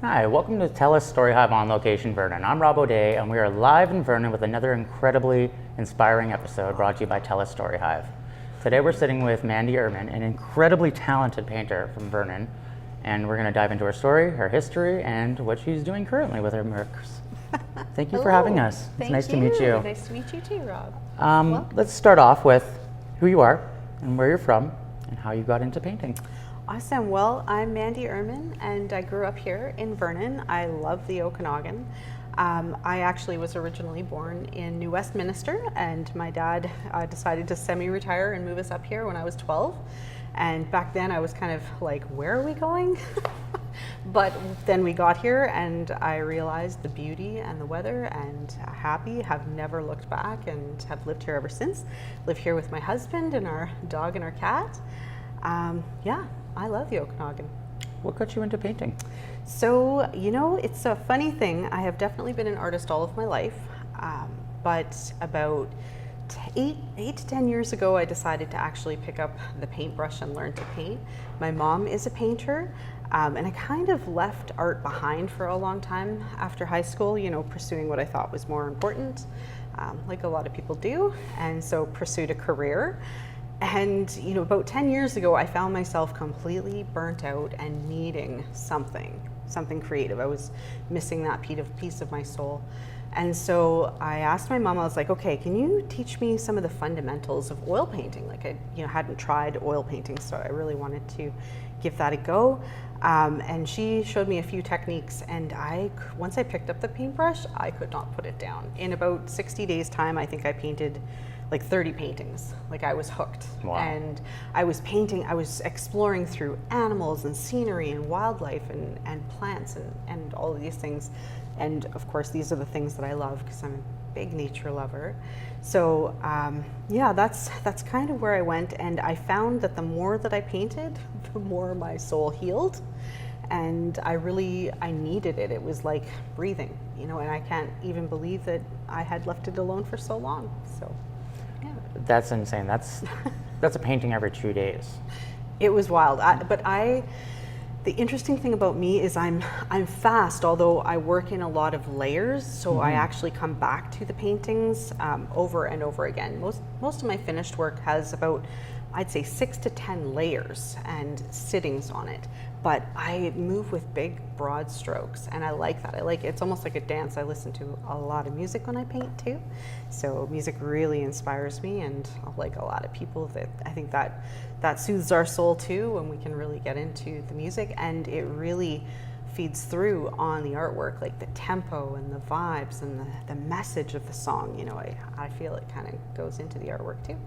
Hi, welcome to TELUS STORYHIVE On Location, Vernon. I'm Robb, and we are live in Vernon with another incredibly inspiring episode brought to you by TELUS STORYHIVE. Today we're sitting with Mandi Irmen, an incredibly talented painter from Vernon, and we're going to dive into her story, her history, and what she's doing currently with her works. Thank you for having us. It's nice to meet you. Nice to meet you too, Rob. Let's start off with who you are and where you're from and how you got into painting. Awesome. Well, I'm Mandi Irmen, and I grew up here in Vernon. I love the Okanagan. I actually was originally born in New Westminster, and my dad decided to semi-retire and move us up here when I was 12. And back then I was kind of like, where are we going? But then we got here and I realized the beauty and the weather, and happy, have never looked back, and have lived here ever since. Live here with my husband and our dog and our cat. Yeah, I love the Okanagan. What got you into painting? So, you know, it's a funny thing. I have definitely been an artist all of my life, but about 8 to 10 years ago, I decided to actually pick up the paintbrush and learn to paint. My mom is a painter, and I kind of left art behind for a long time after high school, you know, pursuing what I thought was more important, like a lot of people do, and so pursued a career. And, you know, about 10 years ago, I found myself completely burnt out and needing something creative. I was missing that piece of my soul. And so I asked my mom, I was like, okay, can you teach me some of the fundamentals of oil painting? Like I hadn't tried oil painting, so I really wanted to give that a go. And she showed me a few techniques, and once I picked up the paintbrush, I could not put it down. In about 60 days time, I think I painted like 30 paintings. Like I was hooked. Wow. And I was painting, I was exploring through animals and scenery and wildlife and plants and all of these things. And of course, these are the things that I love because I'm a big nature lover. So yeah, that's kind of where I went. And I found that the more that I painted, the more my soul healed. And I needed it. It was like breathing, you know, and I can't even believe that I had left it alone for so long. So, yeah. That's insane. That's a painting every 2 days. It was wild. The interesting thing about me is I'm fast, although I work in a lot of layers. So I actually come back to the paintings over and over again. Most of my finished work has about, I'd say, 6 to 10 layers and sittings on it. But I move with big, broad strokes, and I like that. It's almost like a dance. I listen to a lot of music when I paint too. So music really inspires me, and like a lot of people, that I think that soothes our soul too when we can really get into the music, and it really feeds through on the artwork, like the tempo and the vibes and the message of the song. You know, I feel it kind of goes into the artwork too.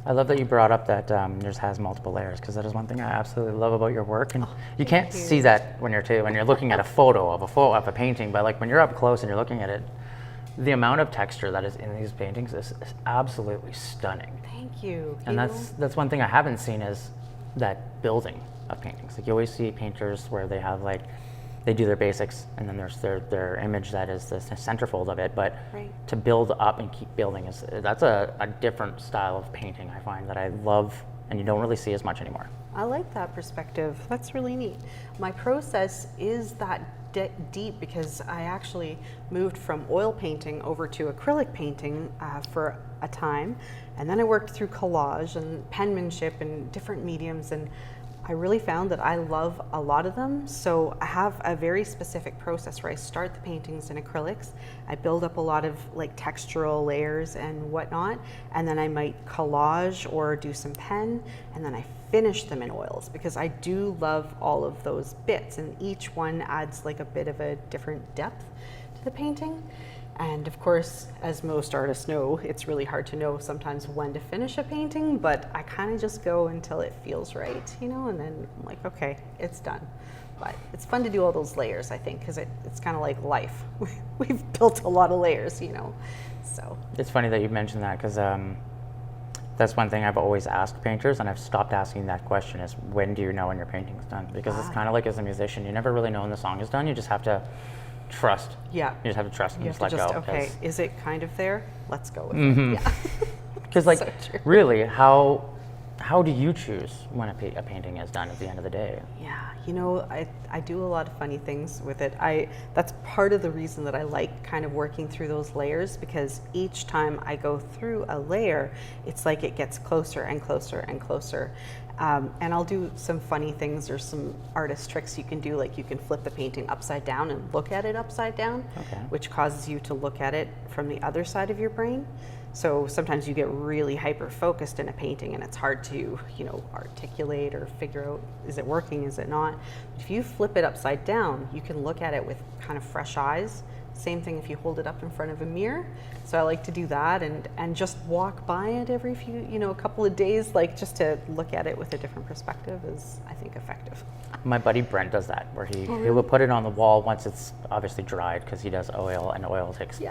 I love that you brought up that yours has multiple layers, because that is one thing I absolutely love about your work. And you can't see that when you're looking at a photo of a painting, but like when you're up close and you're looking at it, the amount of texture that is in these paintings is absolutely stunning. Thank you. And that's one thing I haven't seen, is that building of paintings. Like you always see painters where they have they do their basics, and then there's their image that is the centerfold of it. But to build up and keep building, that's a different style of painting, I find, that I love, and you don't really see as much anymore. I like that perspective. That's really neat. My process is that deep because I actually moved from oil painting over to acrylic painting for a time, and then I worked through collage and penmanship and different mediums, and I really found that I love a lot of them. So I have a very specific process where I start the paintings in acrylics. I build up a lot of like textural layers and whatnot, and then I might collage or do some pen, and then I finish them in oils, because I do love all of those bits, and each one adds like a bit of a different depth to the painting. And of course, as most artists know, it's really hard to know sometimes when to finish a painting, but I kind of just go until it feels right, you know, and then I'm like, okay, it's done. But it's fun to do all those layers, I think, because it's kind of like life. We've built a lot of layers, you know, so. It's funny that you mentioned that, because that's one thing I've always asked painters, and I've stopped asking that question, is when do you know when your painting's done? Because it's kind of like as a musician, you never really know when the song is done. You just have to trust. Yeah. You just have to trust and just let go. Okay, is it kind of there? Let's go with it. Yeah. Because like, So true. really, how how do you choose when a painting is done at the end of the day? Yeah, you know, I do a lot of funny things with it. That's part of the reason that I like kind of working through those layers, because each time I go through a layer, it's like it gets closer and closer and closer. And I'll do some funny things or some artist tricks you can do, like you can flip the painting upside down and look at it upside down, which causes you to look at it from the other side of your brain. So sometimes you get really hyper focused in a painting and it's hard to, you know, articulate or figure out, is it working, is it not? If you flip it upside down, you can look at it with kind of fresh eyes. Same thing if you hold it up in front of a mirror. So I like to do that and just walk by it every few, you know, a couple of days, like just to look at it with a different perspective is, I think, effective. My buddy Brent does that, where he will put it on the wall once it's obviously dried, because he does oil, and oil takes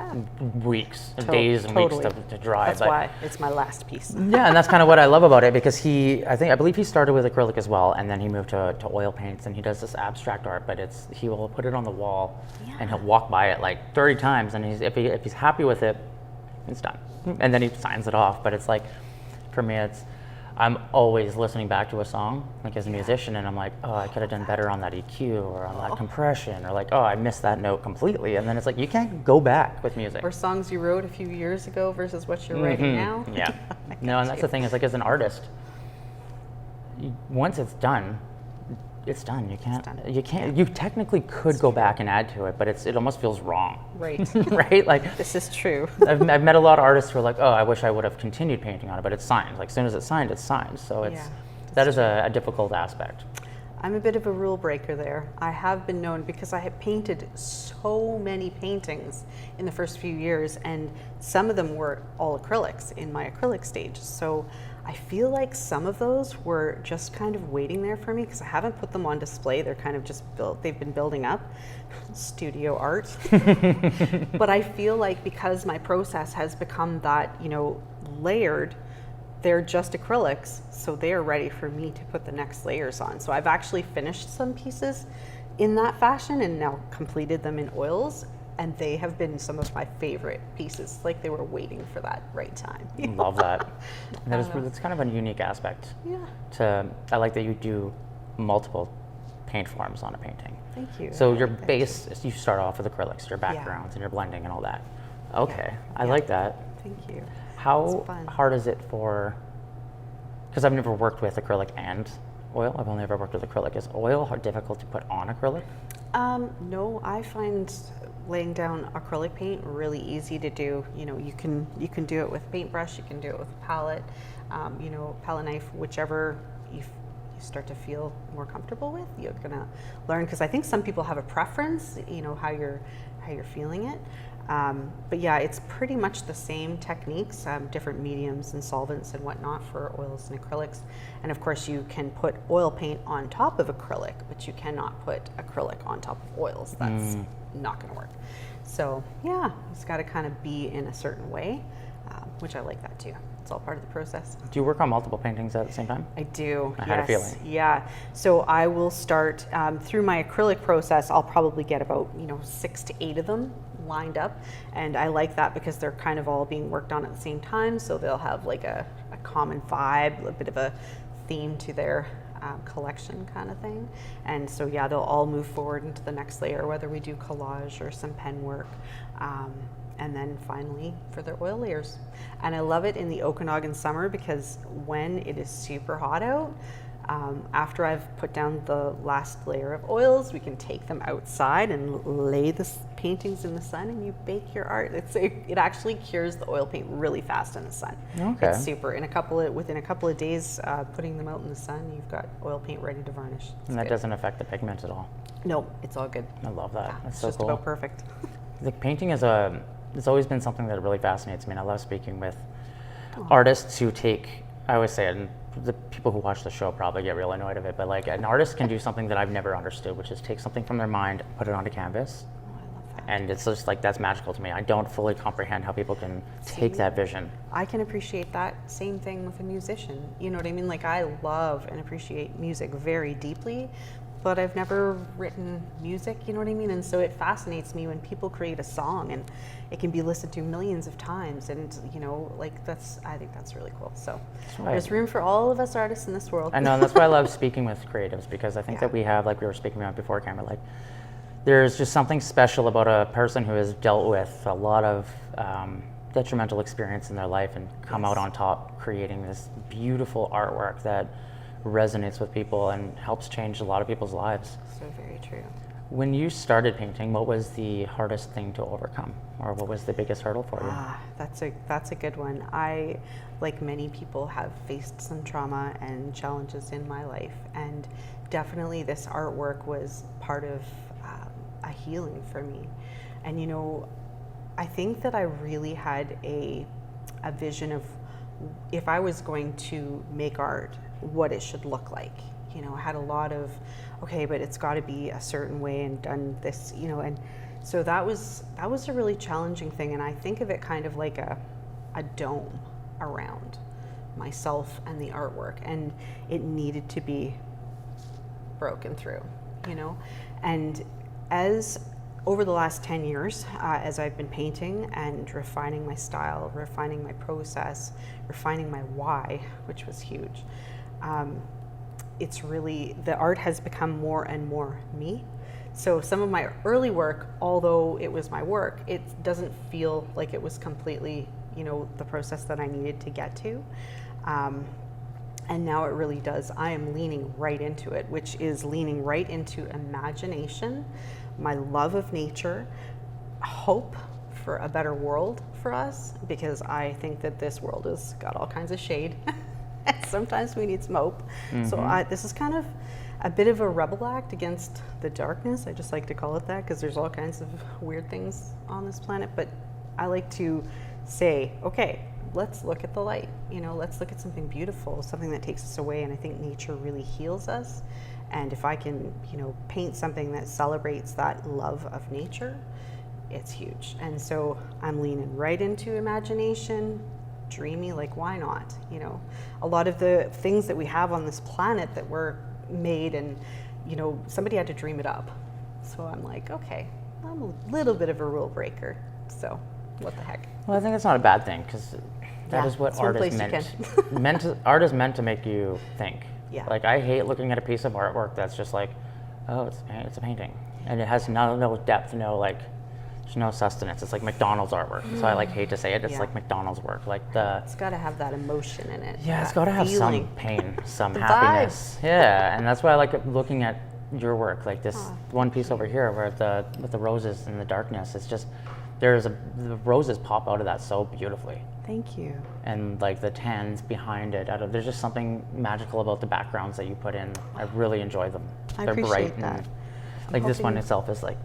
weeks, days and weeks to dry. That's why it's my last piece. Yeah, and that's kind of what I love about it, because I believe he started with acrylic as well, and then he moved to oil paints, and he does this abstract art, but he will put it on the wall and he'll walk by it like 30 times, and if he's happy with it, it's done. And then he signs it off. But it's like, for me, I'm always listening back to a song, like as a musician, and I'm like, oh, I could have done better on that EQ or on that compression, or like, oh, I missed that note completely. And then it's like, you can't go back with music. Or songs you wrote a few years ago versus what you're writing now. Yeah. No, and that's the thing, is like, as an artist, once it's done, it's done. You technically could go back and add to it, but it almost feels wrong. Right. Right? Like, this is true. I've met a lot of artists who are like, oh, I wish I would have continued painting on it, but it's signed. Like, as soon as it's signed, it's signed. So that is a difficult aspect. I'm a bit of a rule breaker there. I have been known, because I have painted so many paintings in the first few years, and some of them were all acrylics in my acrylic stage. So I feel like some of those were just kind of waiting there for me, because I haven't put them on display. They're kind of just they've been building up. Studio art. But I feel like because my process has become that, you know, layered, they're just acrylics, so they are ready for me to put the next layers on. So I've actually finished some pieces in that fashion and now completed them in oils, and they have been some of my favorite pieces. Like, they were waiting for that right time. Love that. That's kind of a unique aspect. Yeah. I like that you do multiple paint forms on a painting. Thank you. So your base, you start off with acrylics, your backgrounds, and your blending and all that. Okay, I like that. Thank you. How hard is it because I've never worked with acrylic and oil. I've only ever worked with acrylic. Is oil difficult to put on acrylic? No, I find laying down acrylic paint really easy to do. You know, you can do it with paintbrush, you can do it with a palette, you know, palette knife, whichever you start to feel more comfortable with, you're gonna learn. Because I think some people have a preference, you know, how you're feeling it. But yeah, it's pretty much the same techniques, different mediums and solvents and whatnot for oils and acrylics. And of course you can put oil paint on top of acrylic, but you cannot put acrylic on top of oils. That's not gonna work. So yeah, it's gotta kind of be in a certain way, which I like that too. It's all part of the process. Do you work on multiple paintings at the same time? I do. I had a feeling. Yeah. So I will start through my acrylic process. I'll probably get about 6 to 8 of them lined up, and I like that because they're kind of all being worked on at the same time. So they'll have like a common vibe, a bit of a theme to their collection kind of thing. And so yeah, they'll all move forward into the next layer, whether we do collage or some pen work. And then finally for their oil layers. And I love it in the Okanagan summer because when it is super hot out, after I've put down the last layer of oils, we can take them outside and lay the paintings in the sun, and you bake your art. It actually cures the oil paint really fast in the sun. Okay. It's super. Within a couple of days, putting them out in the sun, you've got oil paint ready to varnish. And that doesn't affect the pigment at all? No, it's all good. I love that. Yeah, That's it's so just cool. about perfect. The painting it's always been something that really fascinates me, and I love speaking with artists who I always say it, and the people who watch the show probably get real annoyed of it, but like an artist can do something that I've never understood, which is take something from their mind, put it onto canvas. Oh, I love that. And it's just like, that's magical to me. I don't fully comprehend how people can take that vision. I can appreciate that. Same thing with a musician. You know what I mean? Like, I love and appreciate music very deeply, but I've never written music, you know what I mean? And so it fascinates me when people create a song and it can be listened to millions of times, and like I think that's really cool. So right. There's room for all of us artists in this world. I know, and that's why I love speaking with creatives, because I think that we have, like we were speaking about before camera, like there's just something special about a person who has dealt with a lot of detrimental experience in their life and come out on top creating this beautiful artwork that resonates with people and helps change a lot of people's lives. So very true. When you started painting, what was the hardest thing to overcome, or what was the biggest hurdle for you? That's a good one. I, like many people, have faced some trauma and challenges in my life, and definitely this artwork was part of a healing for me. And I think that I really had a vision of, if I was going to make art, what it should look like. I had a lot of, okay, but it's got to be a certain way and done this, and so that was a really challenging thing. And I think of it kind of like a dome around myself and the artwork, and it needed to be broken through, and as over the last 10 years, as I've been painting and refining my style, refining my process, refining my why, which was huge, it's really, the art has become more and more me. So some of my early work, although it was my work, it doesn't feel like it was completely, the process that I needed to get to. And now it really does. I am leaning right into it, which is leaning right into imagination, my love of nature, hope for a better world for us, because I think that this world has got all kinds of shade. Sometimes we need some hope. Mm-hmm. So this is kind of a bit of a rebel act against the darkness. I just like to call it that, because there's all kinds of weird things on this planet. But I like to say, okay, let's look at the light. Let's look at something beautiful, something that takes us away. And I think nature really heals us. And if I can, paint something that celebrates that love of nature, it's huge. And so I'm leaning right into imagination, dreamy, like why not? A lot of the things that we have on this planet that were made, and somebody had to dream it up. So I'm like, okay, I'm a little bit of a rule breaker, so what the heck. Well, I think it's not a bad thing, because that is what art is meant. Art is meant to make you think. Yeah. Like, I hate looking at a piece of artwork that's just like, oh, it's a painting, and it has no depth, there's no sustenance. It's like McDonald's artwork. So I hate to say it. It's like McDonald's work. It's got to have that emotion in it. Yeah, it's got to have feeling. some pain, some happiness. Vibe. Yeah, and that's why I like looking at your work. Like this one piece over here, where with the roses and the darkness. It's just the roses pop out of that so beautifully. Thank you. And like the tans behind it. There's just something magical about the backgrounds that you put in. I really enjoy them. They're bright that. And like this one itself is like.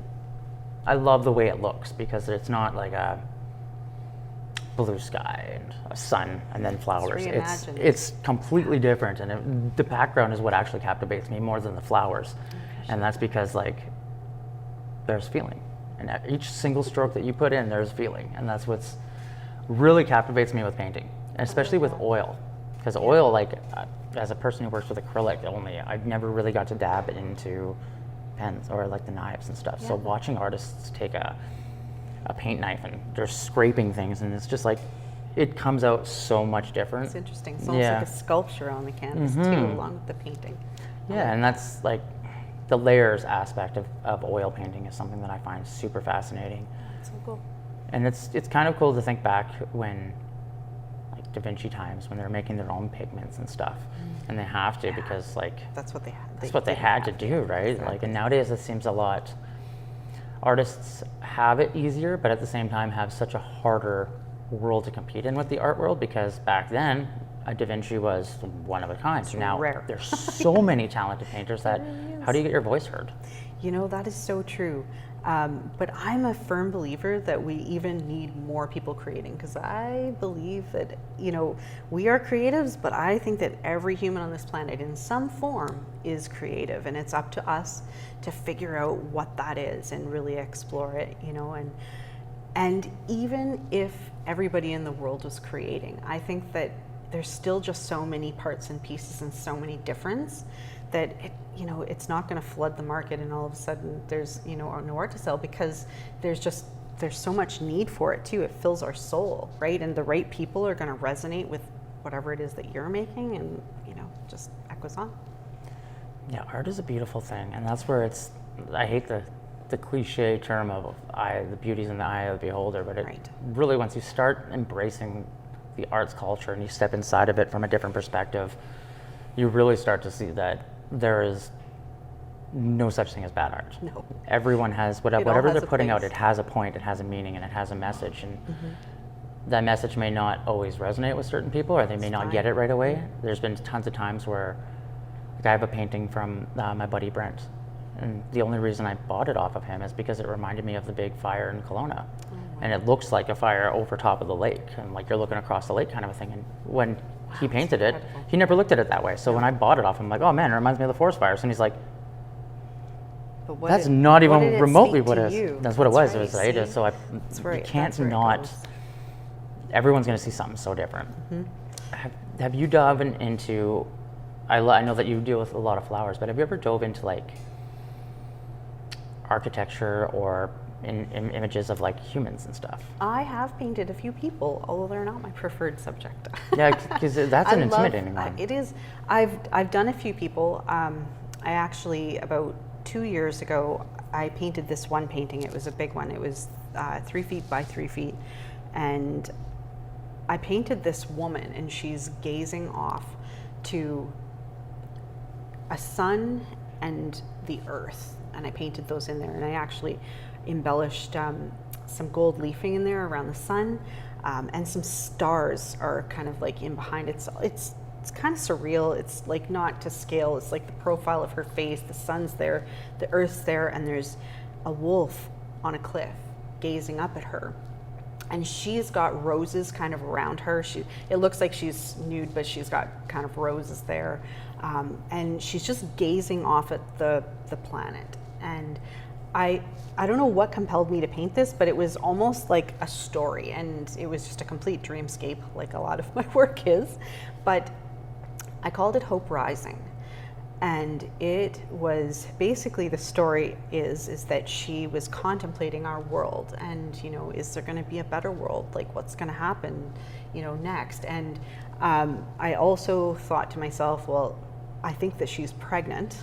I love the way it looks, because it's not like a blue sky and a sun and then flowers. It's completely different, and the background is what actually captivates me more than the flowers. And that's because there's feeling, and at each single stroke that you put in, there's feeling, and that's what's really captivates me with painting, and especially with oil, because oil, as a person who works with acrylic only, I've never really got to dab into pens or the knives and stuff. So watching artists take a paint knife and they're scraping things, and it's just it comes out so much different. It's interesting. It's almost like a sculpture on the canvas too, along with the painting. Yeah, and that's the layers aspect of oil painting is something that I find super fascinating. So cool. And it's kind of cool to think back when Da Vinci times, when they're making their own pigments and stuff, and they have to because that's what they had. That's what they had to do, right? Exactly. And nowadays it seems a lot. Artists have it easier, but at the same time have such a harder world to compete in with the art world, because back then a Da Vinci was one of a kind. It's now rare. There's so many talented painters that how do you get your voice heard? That is so true. But I'm a firm believer that we even need more people creating, because I believe that, we are creatives, but I think that every human on this planet in some form is creative, and it's up to us to figure out what that is and really explore it, and even if everybody in the world was creating, I think that there's still just so many parts and pieces and so many difference that you know, it's not going to flood the market and all of a sudden there's, you know, no art to sell, because there's so much need for it too. It fills our soul, right? And the right people are going to resonate with whatever it is that you're making, and, you know, just echoes on. Yeah, art is a beautiful thing, and that's where I hate the cliche term of the beauty's in the eye of the beholder, but it really, once you start embracing the arts culture and you step inside of it from a different perspective, you really start to see that there is no such thing as bad art. No. Everyone has, whatever they're putting out, place. it has a point, it has a meaning, and it has a message. And that message may not always resonate with certain people, or they may not get it right away. There's been tons of times where, like, I have a painting from my buddy Brent, and the only reason I bought it off of him is because it reminded me of the big fire in Kelowna. And it looks like a fire over top of the lake, and like you're looking across the lake kind of a thing. And when he painted it, he never looked at it that way. So when I bought it off him, I'm like, oh man, it reminds me of the forest fires. And he's like, that's not even remotely what it is. That's what it was. It was right. So you can't not. Everyone's going to see something so different. Have you dove into? I know that you deal with a lot of flowers, but have you ever dove into like architecture or in images of like humans and stuff? I have painted a few people, although they're not my preferred subject. Yeah, because that's an intimidating one. It is. I've done a few people. I actually, about 2 years ago, I painted this one painting. It was a big one. It was 3 feet by 3 feet, and I painted this woman, and she's gazing off to a sun and the earth, and I painted those in there, and I actually embellished some gold leafing in there around the sun, and some stars are kind of like in behind. It's kind of surreal. It's like not to scale. It's like the profile of her face, the sun's there, the earth's there, and there's a wolf on a cliff gazing up at her. And she's got roses kind of around her. It looks like she's nude, but she's got kind of roses there. And she's just gazing off at the planet. And I don't know what compelled me to paint this, but it was almost like a story, and it was just a complete dreamscape, like a lot of my work is. But I called it Hope Rising. And it was basically, the story is that she was contemplating our world, and, you know, is there going to be a better world? Like, what's going to happen, you know, next? And I also thought to myself, well, I think that she's pregnant,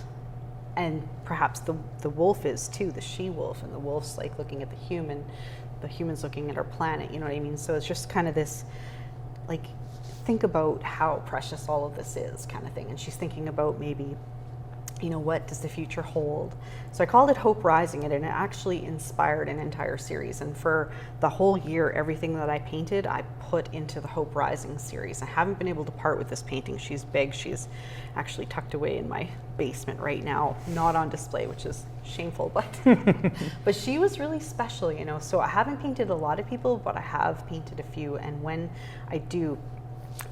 and perhaps the wolf is too, the she-wolf, and the wolf's like looking at the human's looking at our planet, you know what I mean? So it's just kind of this, like, think about how precious all of this is kind of thing. And she's thinking about maybe, you know, what does the future hold? So I called it Hope Rising, and it actually inspired an entire series. And for the whole year, everything that I painted, I put into the Hope Rising series. I haven't been able to part with this painting. She's big. She's actually tucked away in my basement right now, not on display, which is shameful, but she was really special, you know. So I haven't painted a lot of people, but I have painted a few. And when I do,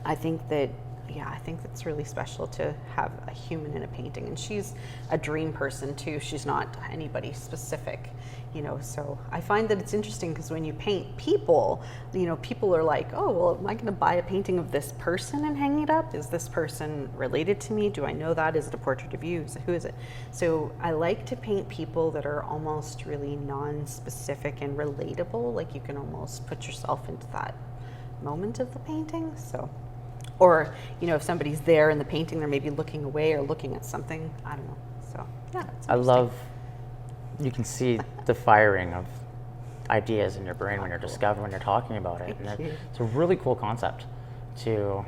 I think that, yeah, I think it's really special to have a human in a painting. And she's a dream person too. She's not anybody specific, you know. So I find that it's interesting, because when you paint people, you know, people are like, oh, well, am I going to buy a painting of this person and hang it up? Is this person related to me? Do I know that? Is it a portrait of you? Who is it? So I like to paint people that are almost really non-specific and relatable. Like, you can almost put yourself into that moment of the painting. So, or, you know, if somebody's there in the painting, they're maybe looking away or looking at something. I don't know. So yeah, I love, you can see the firing of ideas in your brain when you're discovering, when you're talking about it. And it's a really cool concept to,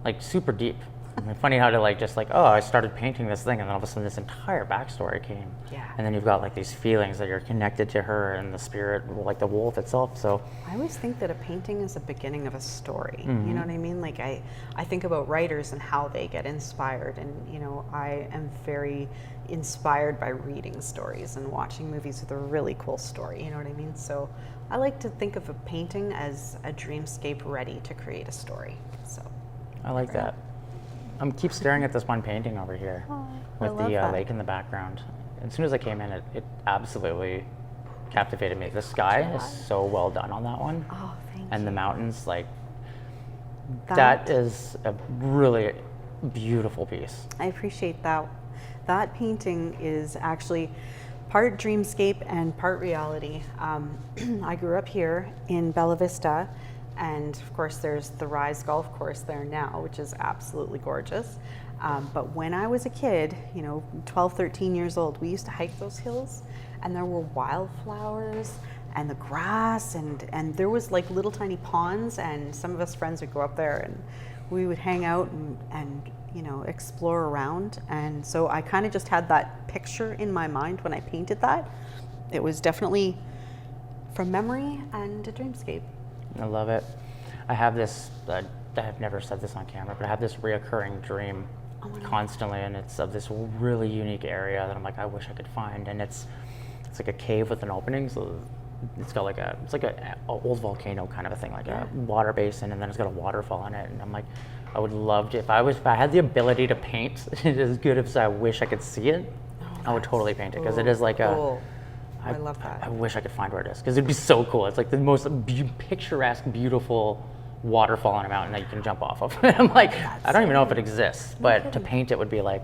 like, super deep. I mean, funny how to, like, just like, oh, I started painting this thing, and then all of a sudden this entire backstory came. Yeah. And then you've got like these feelings that you're connected to her and the spirit, like the wolf itself. So I always think that a painting is the beginning of a story. You know what I mean? Like, I think about writers and how they get inspired, and, you know, I am very inspired by reading stories and watching movies with a really cool story. You know what I mean? So I like to think of a painting as a dreamscape ready to create a story. So I like that. I'm keep staring at this one painting over here with the lake in the background. As soon as I came in, it absolutely captivated me. The sky is so well done on that one. Oh, thank you. And the mountains, like, that is a really beautiful piece. I appreciate that. That painting is actually part dreamscape and part reality. I grew up here in Bella Vista, and of course there's the Rise Golf Course there now, which is absolutely gorgeous. But when I was a kid, 12, 13 years old, we used to hike those hills, and there were wildflowers and the grass, and there was like little tiny ponds, and some of us friends would go up there and we would hang out and explore around. And so I kind of just had that picture in my mind when I painted that. It was definitely from memory and a dreamscape. I love it. I have this, I have never said this on camera, but I have this reoccurring dream constantly, and it's of this really unique area that I'm like, I wish I could find. And it's like a cave with an opening, so it's got like a old volcano kind of a thing, like a water basin, and then it's got a waterfall in it. And I'm like, I would love to, if I had the ability to paint it as good as I wish I could see it, I would totally paint it, because it is like cool. I love that. I wish I could find where it is, because it'd be so cool. It's like the most picturesque, beautiful waterfall on a mountain that you can jump off of. I'm like, I don't even know if it exists, but to paint it would be like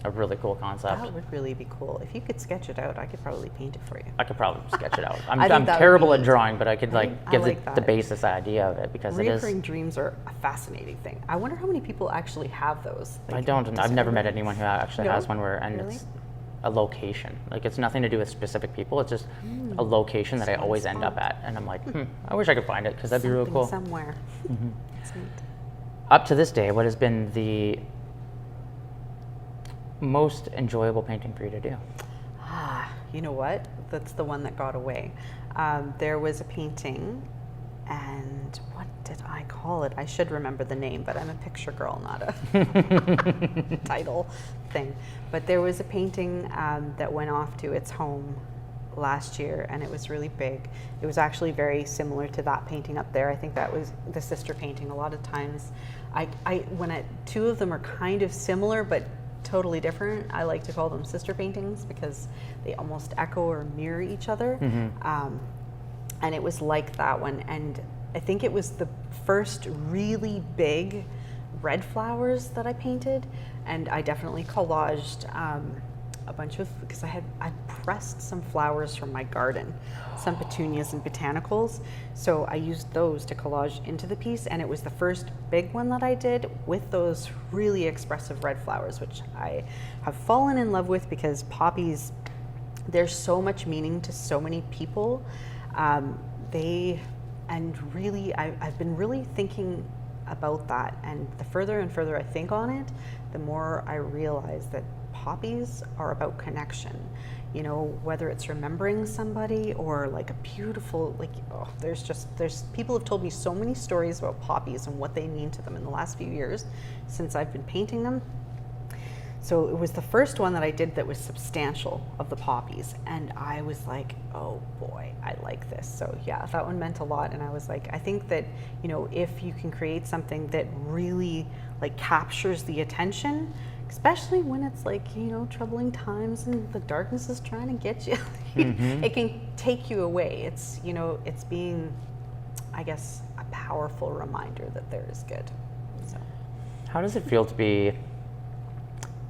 a really cool concept. That would really be cool. If you could sketch it out, I could probably paint it for you. I could probably sketch it out. I I'm think that terrible would at be drawing, but I could give like the basis idea of it, because it is. Recurring dreams are a fascinating thing. I wonder how many people actually have those. I don't. I've never met anyone who actually has one where, and Really? it's a location. Like, it's nothing to do with specific people. It's just a location that I always end up at, and I'm like, I wish I could find it, because that'd be really cool. Somewhere. That's neat. Up to this day, what has been the most enjoyable painting for you to do? You know what? That's the one that got away. There was a painting, and what did I call it? I should remember the name, but I'm a picture girl, not a title thing. But there was a painting that went off to its home last year, and it was really big. It was actually very similar to that painting up there. I think that was the sister painting. A lot of times, two of them are kind of similar but totally different, I like to call them sister paintings, because they almost echo or mirror each other. And it was like that one, and I think it was the first really big red flowers that I painted, and I definitely collaged a bunch of, because I pressed some flowers from my garden, some petunias and botanicals, so I used those to collage into the piece, and it was the first big one that I did with those really expressive red flowers, which I have fallen in love with, because poppies, there's so much meaning to so many people. I've been really thinking about that, and the further and further I think on it, the more I realize that poppies are about connection. Whether it's remembering somebody or like a beautiful, there's people have told me so many stories about poppies and what they mean to them in the last few years since I've been painting them. So it was the first one that I did that was substantial of the poppies, and I was like, oh boy, I like this. So yeah, that one meant a lot, and I was like, I think that, if you can create something that really like captures the attention, especially when it's like, troubling times and the darkness is trying to get you, it can take you away. It's, it's being, I guess, a powerful reminder that there is good. So. How does it feel to be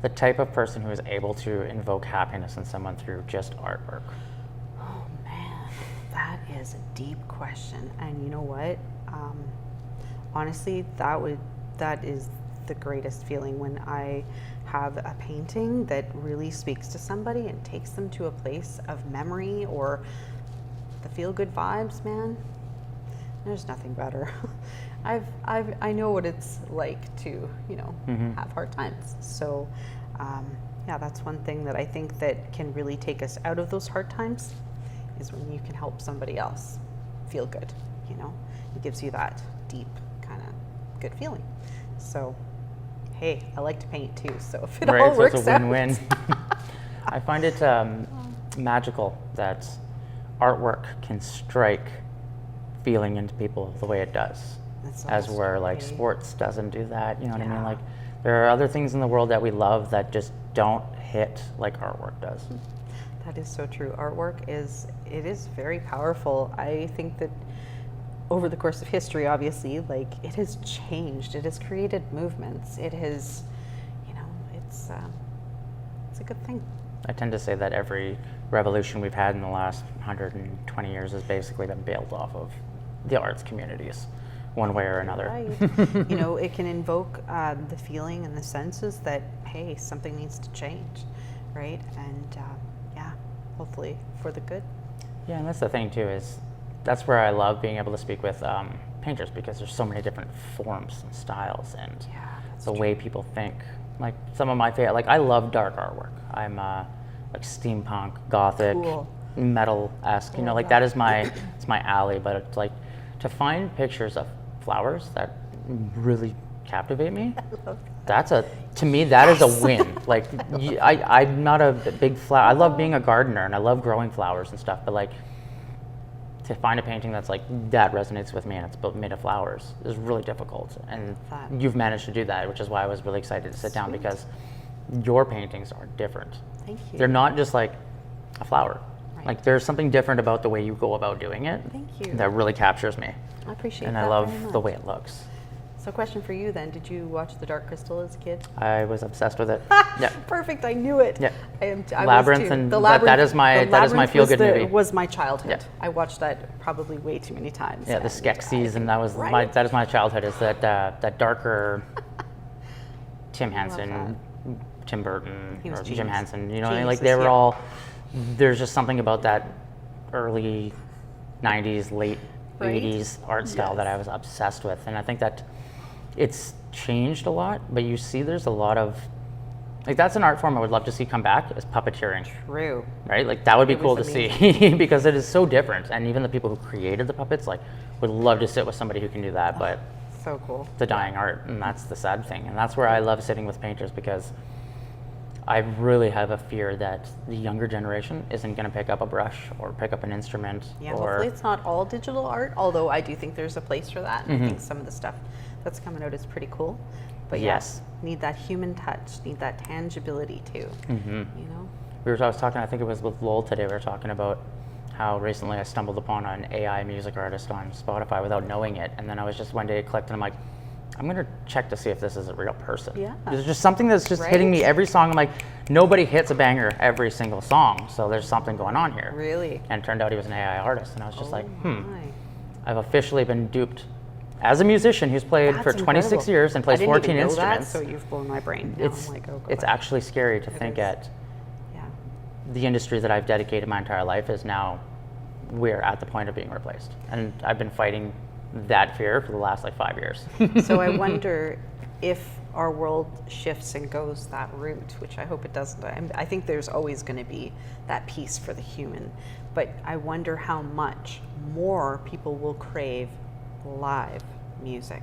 the type of person who is able to invoke happiness in someone through just artwork? Oh man, that is a deep question. And you know what? Honestly, that is the greatest feeling, when I have a painting that really speaks to somebody and takes them to a place of memory or the feel-good vibes, man. There's nothing better. I know what it's like to, have hard times. So, yeah, that's one thing that I think that can really take us out of those hard times, is when you can help somebody else feel good. It gives you that deep kind of good feeling. So, hey, I like to paint too. So if it all works it's a win-win. I find it magical that artwork can strike feeling into people the way it does, as where like sports doesn't do that. You know what I mean? Like, there are other things in the world that we love that just don't hit like artwork does. That is so true. Artwork is very powerful. I think that over the course of history, obviously, like, it has changed. It has created movements. It has, a good thing. I tend to say that every revolution we've had in the last 120 years has basically been built off of the arts communities, one way or another. Right. You know, it can invoke the feeling and the senses that, hey, something needs to change, right? And yeah, hopefully for the good. Yeah, and that's the thing too, is that's where I love being able to speak with painters, because there's so many different forms and styles and Yeah, that's the true. way people think. Like some of my favorite, like I love dark artwork. I'm like steampunk, gothic, Cool. metal-esque, you know, like that is it's my alley. But it's like to find pictures of flowers that really captivate me. To me, that is a win. Like I'm not a big flower. I love being a gardener and I love growing flowers and stuff, but like to find a painting that's like that resonates with me and it's made of flowers is really difficult. And That. you've managed to do that, which is why I was really excited to sit down, Sweet. because your paintings are different. Thank you. They're not just like a flower. Right. Like there's something different about the way you go about doing it. Thank you. That really captures me. I appreciate And that I love very the much. way it looks. So question for you then, did you watch The Dark Crystal as a kid? I was obsessed with it. Yeah. Perfect, I knew it. Yeah. I Labyrinth was too. and The that is my- the that is my Labyrinth feel-good movie. was my childhood. Yeah. I watched that probably way too many times. Yeah, the and Skeksis, and that was Right. that is my childhood. Is that darker Tim love Henson, Tim Burton, He was or Jim genius. Henson? You know, what I mean? Like Geniuses, they were yeah. all. There's just something about that early '90s, late Right? '80s art style that I was obsessed with, and I think that it's changed a lot. But you see, there's a lot of like that's an art form I would love to see come back, is puppeteering. True. Right, like that would be It cool to was see because it is so different, and even the people who created the puppets like would love to sit with somebody who can do that, but So cool. the dying art, and that's the sad thing, and that's where I love sitting with painters, because I really have a fear that the younger generation isn't going to pick up a brush or pick up an instrument, Yeah, or hopefully it's not all digital art, although I do think there's a place for that. Mm-hmm. I think some of the stuff that's coming out is pretty cool. But Yes. yeah, need that human touch, need that tangibility too. Mm-hmm. You know? I was talking, I think it was with Lowell today, we were talking about how recently I stumbled upon an AI music artist on Spotify without knowing it, and then I was just one day it clicked and I'm like, I'm gonna check to see if this is a real person. Yeah. There's just something that's just hitting me Right? every song. I'm like, nobody hits a banger every single song, so there's something going on here. Really? And it turned out he was an AI artist, and I was just like, Oh my. I've officially been duped. As a musician who's played for That's 26 incredible. years and plays I didn't 14 even know instruments, That, so you've blown my brain. Now it's I'm like, oh god. it's actually scary to think is. that Yeah. the industry that I've dedicated my entire life is now, we're at the point of being replaced. And I've been fighting that fear for the last like 5 years. So I wonder if our world shifts and goes that route, which I hope it doesn't. I think there's always going to be that piece for the human, but I wonder how much more people will crave live music,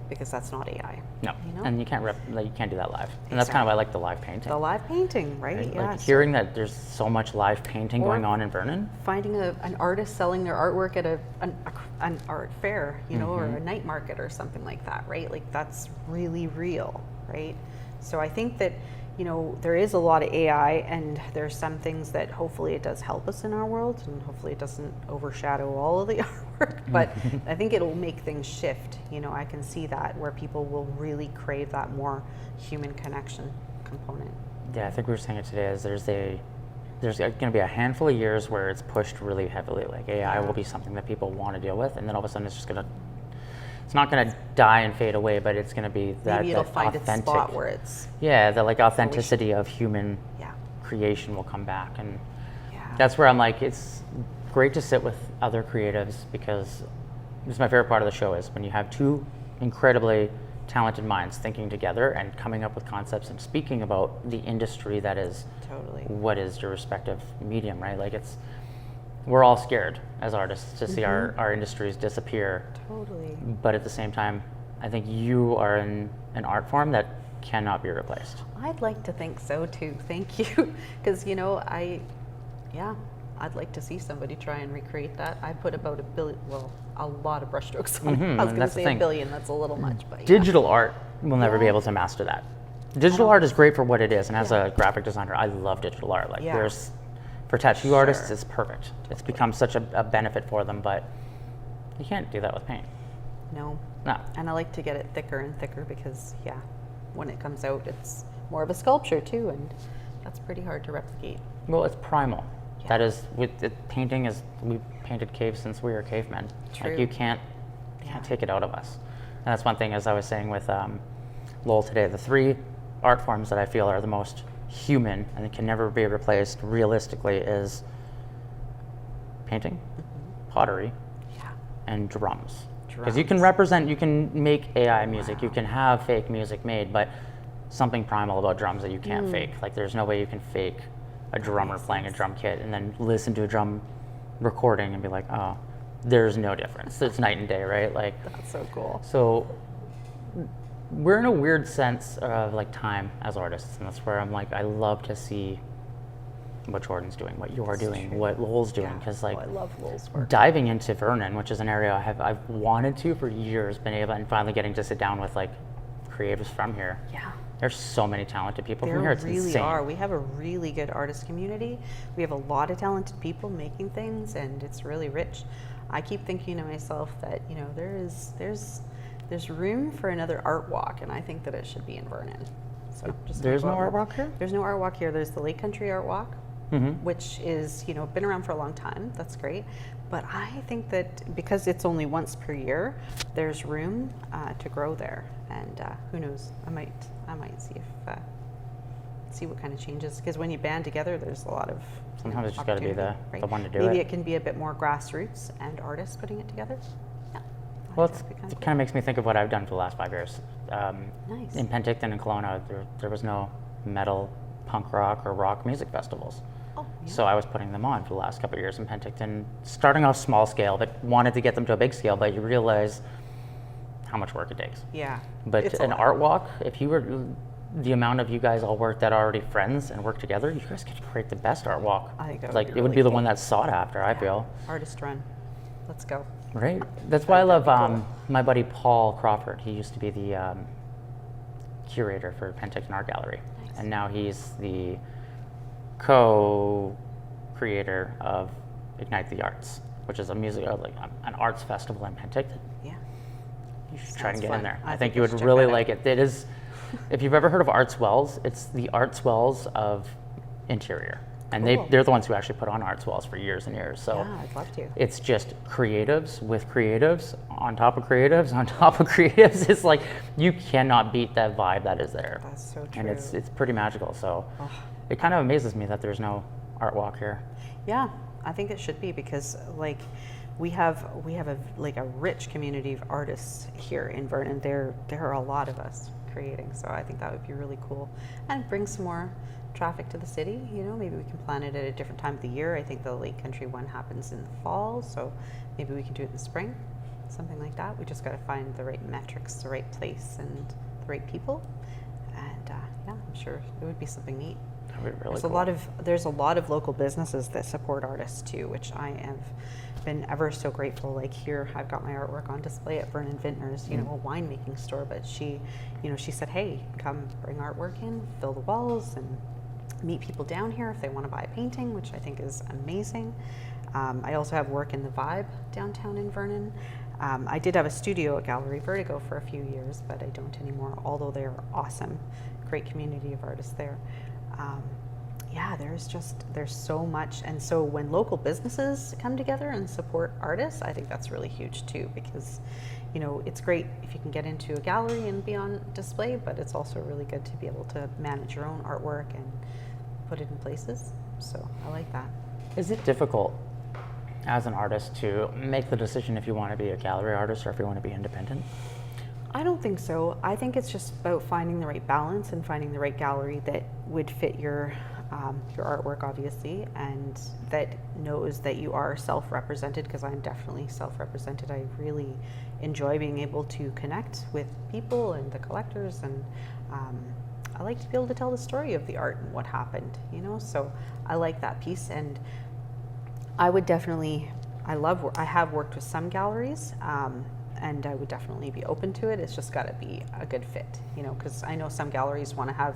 because that's not AI. No, You know? and you can't you can't do that live. And that's kind of why I like the live painting. The live painting, right? Right? Yeah. Like so hearing that there's so much live painting Or- going on in Vernon. finding an artist selling their artwork at an art fair, you know, or a night market or something like that, right? Like that's really real, right? So I think that, you know, there is a lot of AI, and there's some things that hopefully it does help us in our world, and hopefully it doesn't overshadow all of the artwork, but I think it'll make things shift. You know, I can see that where people will really crave that more human connection component. Yeah, I think we were saying it today. Is there's going to be a handful of years where it's pushed really heavily. Like AI will be something that people want to deal with, and then all of a sudden it's not going to die and fade away, but it's going to be that, Maybe it'll that find its authentic. spot where it's, Yeah, the like authenticity of human yeah, creation will come back, and yeah. that's where I'm like, it's great to sit with other creatives, because this is my favorite part of the show, is when you have two incredibly talented minds thinking together and coming up with concepts and speaking about the industry that is Totally. what is your respective medium, right? Like we're all scared as artists to see our industries disappear, Totally. but at the same time, I think you are in an art form that cannot be replaced. I'd like to think so too. Thank you. Because, you know, I'd like to see somebody try and recreate that. I put about a lot of brushstrokes on it. I was and going to that's the say thing. a billion. That's a little much, but yeah. Digital art will never be Yeah. able to master that. Digital art is great for what it is, and as a graphic designer, I love digital art. Like Yeah. there's, for tattoo artists, Sure. it's perfect. It's become such a benefit for them, but you can't do that with paint. No. No. And I like to get it thicker and thicker because, yeah, when it comes out, it's more of a sculpture too. And That's pretty hard to replicate. Well, it's primal. Yeah. That is, painting is, we painted caves since we were cavemen. True. Like you can't take it out of us. And that's one thing, as I was saying with Lowell today, the 3 art forms that I feel are the most human and can never be replaced realistically is painting, pottery, and drums. Because you can represent, you can make AI music, you can have fake music made, but something primal about drums that you can't fake. Like there's no way you can fake a drummer playing a drum kit and then listen to a drum recording and be like, oh, there's no difference. It's night and day, right? Like That's so cool. So we're in a weird sense of like time as artists, and that's where I'm like, I love to see what Jordan's doing, what you're doing, what Lowell's doing, because like I love Lowell's work. diving into Vernon, which is an area I've wanted to for years, been able, and finally getting to sit down with like creatives from here. Yeah. There's so many talented people from here. There It's really insane. are. We have a really good artist community. We have a lot of talented people making things, and it's really rich. I keep thinking to myself that there's room for another art walk, and I think that it should be in Vernon. So There's no art walk here? There's no art walk here. There's the Lake Country Art Walk, which is been around for a long time. That's great, but I think that because it's only once per year, there's room to grow there, and who knows? I might see what kind of changes, because when you band together, there's a lot of Sometimes it's just got to be the opportunity, one to do Maybe it. it can be a bit more grassroots and artists putting it together. Yeah. I Well, think that'd be it cool. kind of makes me think of what I've done for the last 5 years. Nice. In Penticton and Kelowna, there was no metal, punk rock, or rock music festivals. Oh, yeah. So I was putting them on for the last couple of years in Penticton, starting off small scale, but wanted to get them to a big scale, but you realize how much work it takes. Yeah. But It's a an lot. art walk, if you were, the amount of you guys all work that are already friends and work together, you guys could create the best art walk. I think that would like be it would really be the cool. one that's sought after, I feel. Artist run. Let's go. Right. That's why I love That'd be cool. my buddy Paul Crawford. He used to be the curator for Penticton Art Gallery, Nice. and now he's the co-creator of Ignite the Arts, which is a music like an arts festival in Penticton. Yeah. You should try and Sounds get fun. in there. I I think think you we would should check really that out. like it. It is, if you've ever heard of Arts Wells, it's the Arts Wells of interior, and Cool. they're the ones who actually put on Arts Wells for years and years. So. Yeah, I'd love to. It's just creatives with creatives on top of creatives on top of creatives. It's like you cannot beat that vibe that is there. That's so true. And it's pretty magical. So Oh. it kind of amazes me that there's no art walk here. Yeah, I think it should be, because like we have a rich community of artists here in Vernon. There are a lot of us creating, so I think that would be really cool and bring some more traffic to the city. Maybe we can plan it at a different time of the year. I think the Lake Country one happens in the fall, so maybe we can do it in the spring, something like that. We just got to find the right metrics, the right place, and the right people, and yeah, I'm sure it would be something neat. That would be really There's cool. a lot of local businesses that support artists too, which I have been ever so grateful. Like here, I've got my artwork on display at Vernon Vintners, a winemaking store. But she said, "Hey, come bring artwork in, fill the walls, and meet people down here if they want to buy a painting," which I think is amazing. I also have work in the Vibe downtown in Vernon. I did have a studio at Gallery Vertigo for a few years, but I don't anymore. Although they're awesome, great community of artists there. Yeah, there's so much, and so when local businesses come together and support artists, I think that's really huge too, because it's great if you can get into a gallery and be on display, but it's also really good to be able to manage your own artwork and put it in places. So I like that. Is it difficult as an artist to make the decision if you want to be a gallery artist or if you want to be independent? I don't think so. I think it's just about finding the right balance and finding the right gallery that would fit your artwork, obviously, and that knows that you are self-represented, because I'm definitely self-represented. I really enjoy being able to connect with people and the collectors, and I like to be able to tell the story of the art and what happened, so I like that piece. And I would definitely, I have worked with some galleries, and I would definitely be open to it. It's just got to be a good fit, because I know some galleries want to have,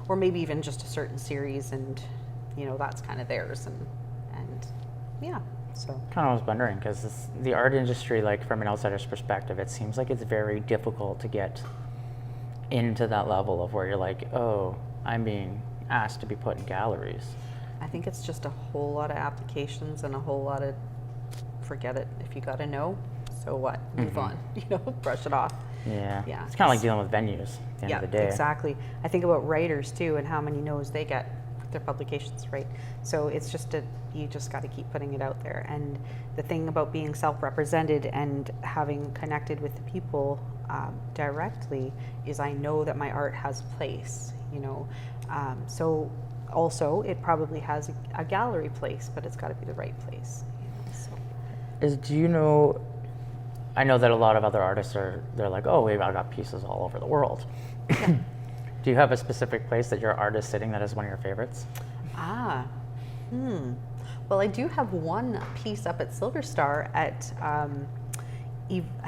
or maybe even just a certain series, and that's kind of theirs, and yeah. So Kind of was wondering, because the art industry, like from an outsider's perspective, it seems like it's very difficult to get into that level of where you're like, oh, I'm being asked to be put in galleries? I think it's just a whole lot of applications and a whole lot of forget it. If you got to know, so what? Move on. Brush it off. Yeah. Yeah. It's kind of like dealing with venues at the end of the day. Exactly. I think about writers too and how many no's they get with their publications, right? So it's just you just got to keep putting it out there. And the thing about being self-represented and having connected with the people directly is I know that my art has place, so also it probably has a gallery place, but it's got to be the right place. So. I know that a lot of other artists they're like, oh, I got pieces all over the world. Yeah. Do you have a specific place that your art is sitting that is one of your favorites? Well, I do have one piece up at Silver Star at, I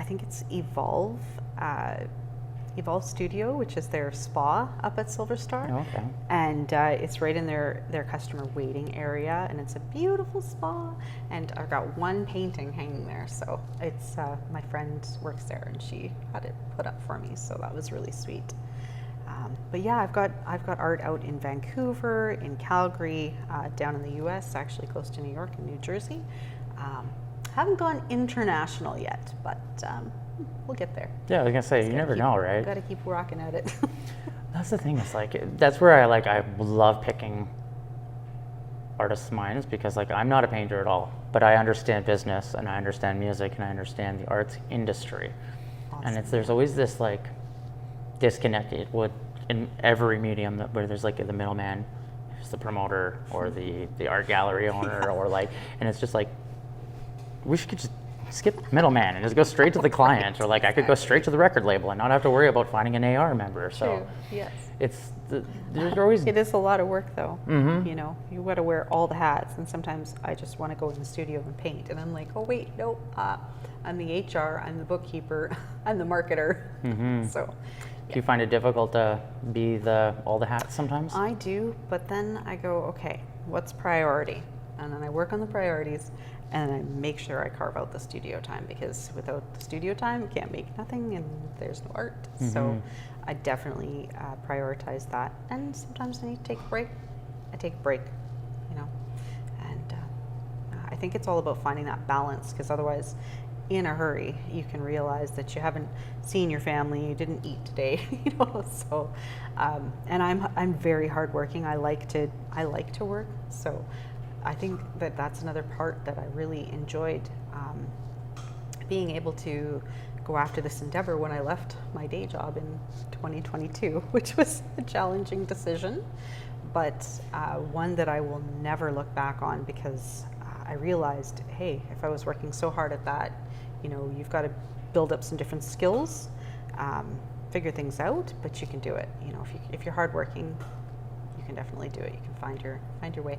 think it's Evolve Studio, which is their spa up at Silver Star. Oh, okay. And it's right in their customer waiting area, and it's a beautiful spa. And I've got one painting hanging there, so it's my friend works there, and she had it put up for me, so that was really sweet. But yeah, I've got art out in Vancouver, in Calgary, down in the U.S., actually close to New York and New Jersey. Haven't gone international yet, but we'll get there. Yeah, I was gonna say you never know, right? Got to keep rocking at it. That's the thing. It's like that's where I love picking artists' minds because I'm not a painter at all, but I understand business and I understand music and I understand the arts industry, Awesome. and there's always this disconnect in every medium where there's the middleman, who's the promoter or the art gallery owner or and it's just we should just skip the middleman and just go straight to the client, or I could go straight to the record label and not have to worry about finding an AR member. So True. Yes. there's always It is a lot of work though. Mhm. You got to wear all the hats, and sometimes I just want to go in the studio and paint, and I'm like, oh wait, no, I'm the HR, I'm the bookkeeper, I'm the marketer. So. Do you find it difficult to be all the hats sometimes? I do, but then I go, okay, what's priority? And then I work on the priorities, and I make sure I carve out the studio time, because without the studio time, you can't make nothing, and there's no art. So I definitely prioritize that. And sometimes I need to take a break. I take a break, and I think it's all about finding that balance, because otherwise, in a hurry, you can realize that you haven't seen your family, you didn't eat today, So, and I'm very hardworking. I like to work. So, I think that's another part that I really enjoyed, being able to go after this endeavor when I left my day job in 2022, which was a challenging decision, but one that I will never look back on, because I realized, hey, if I was working so hard at that, you've got to build up some different skills, figure things out, but you can do it. If you're hardworking, you can definitely do it. You can find your way,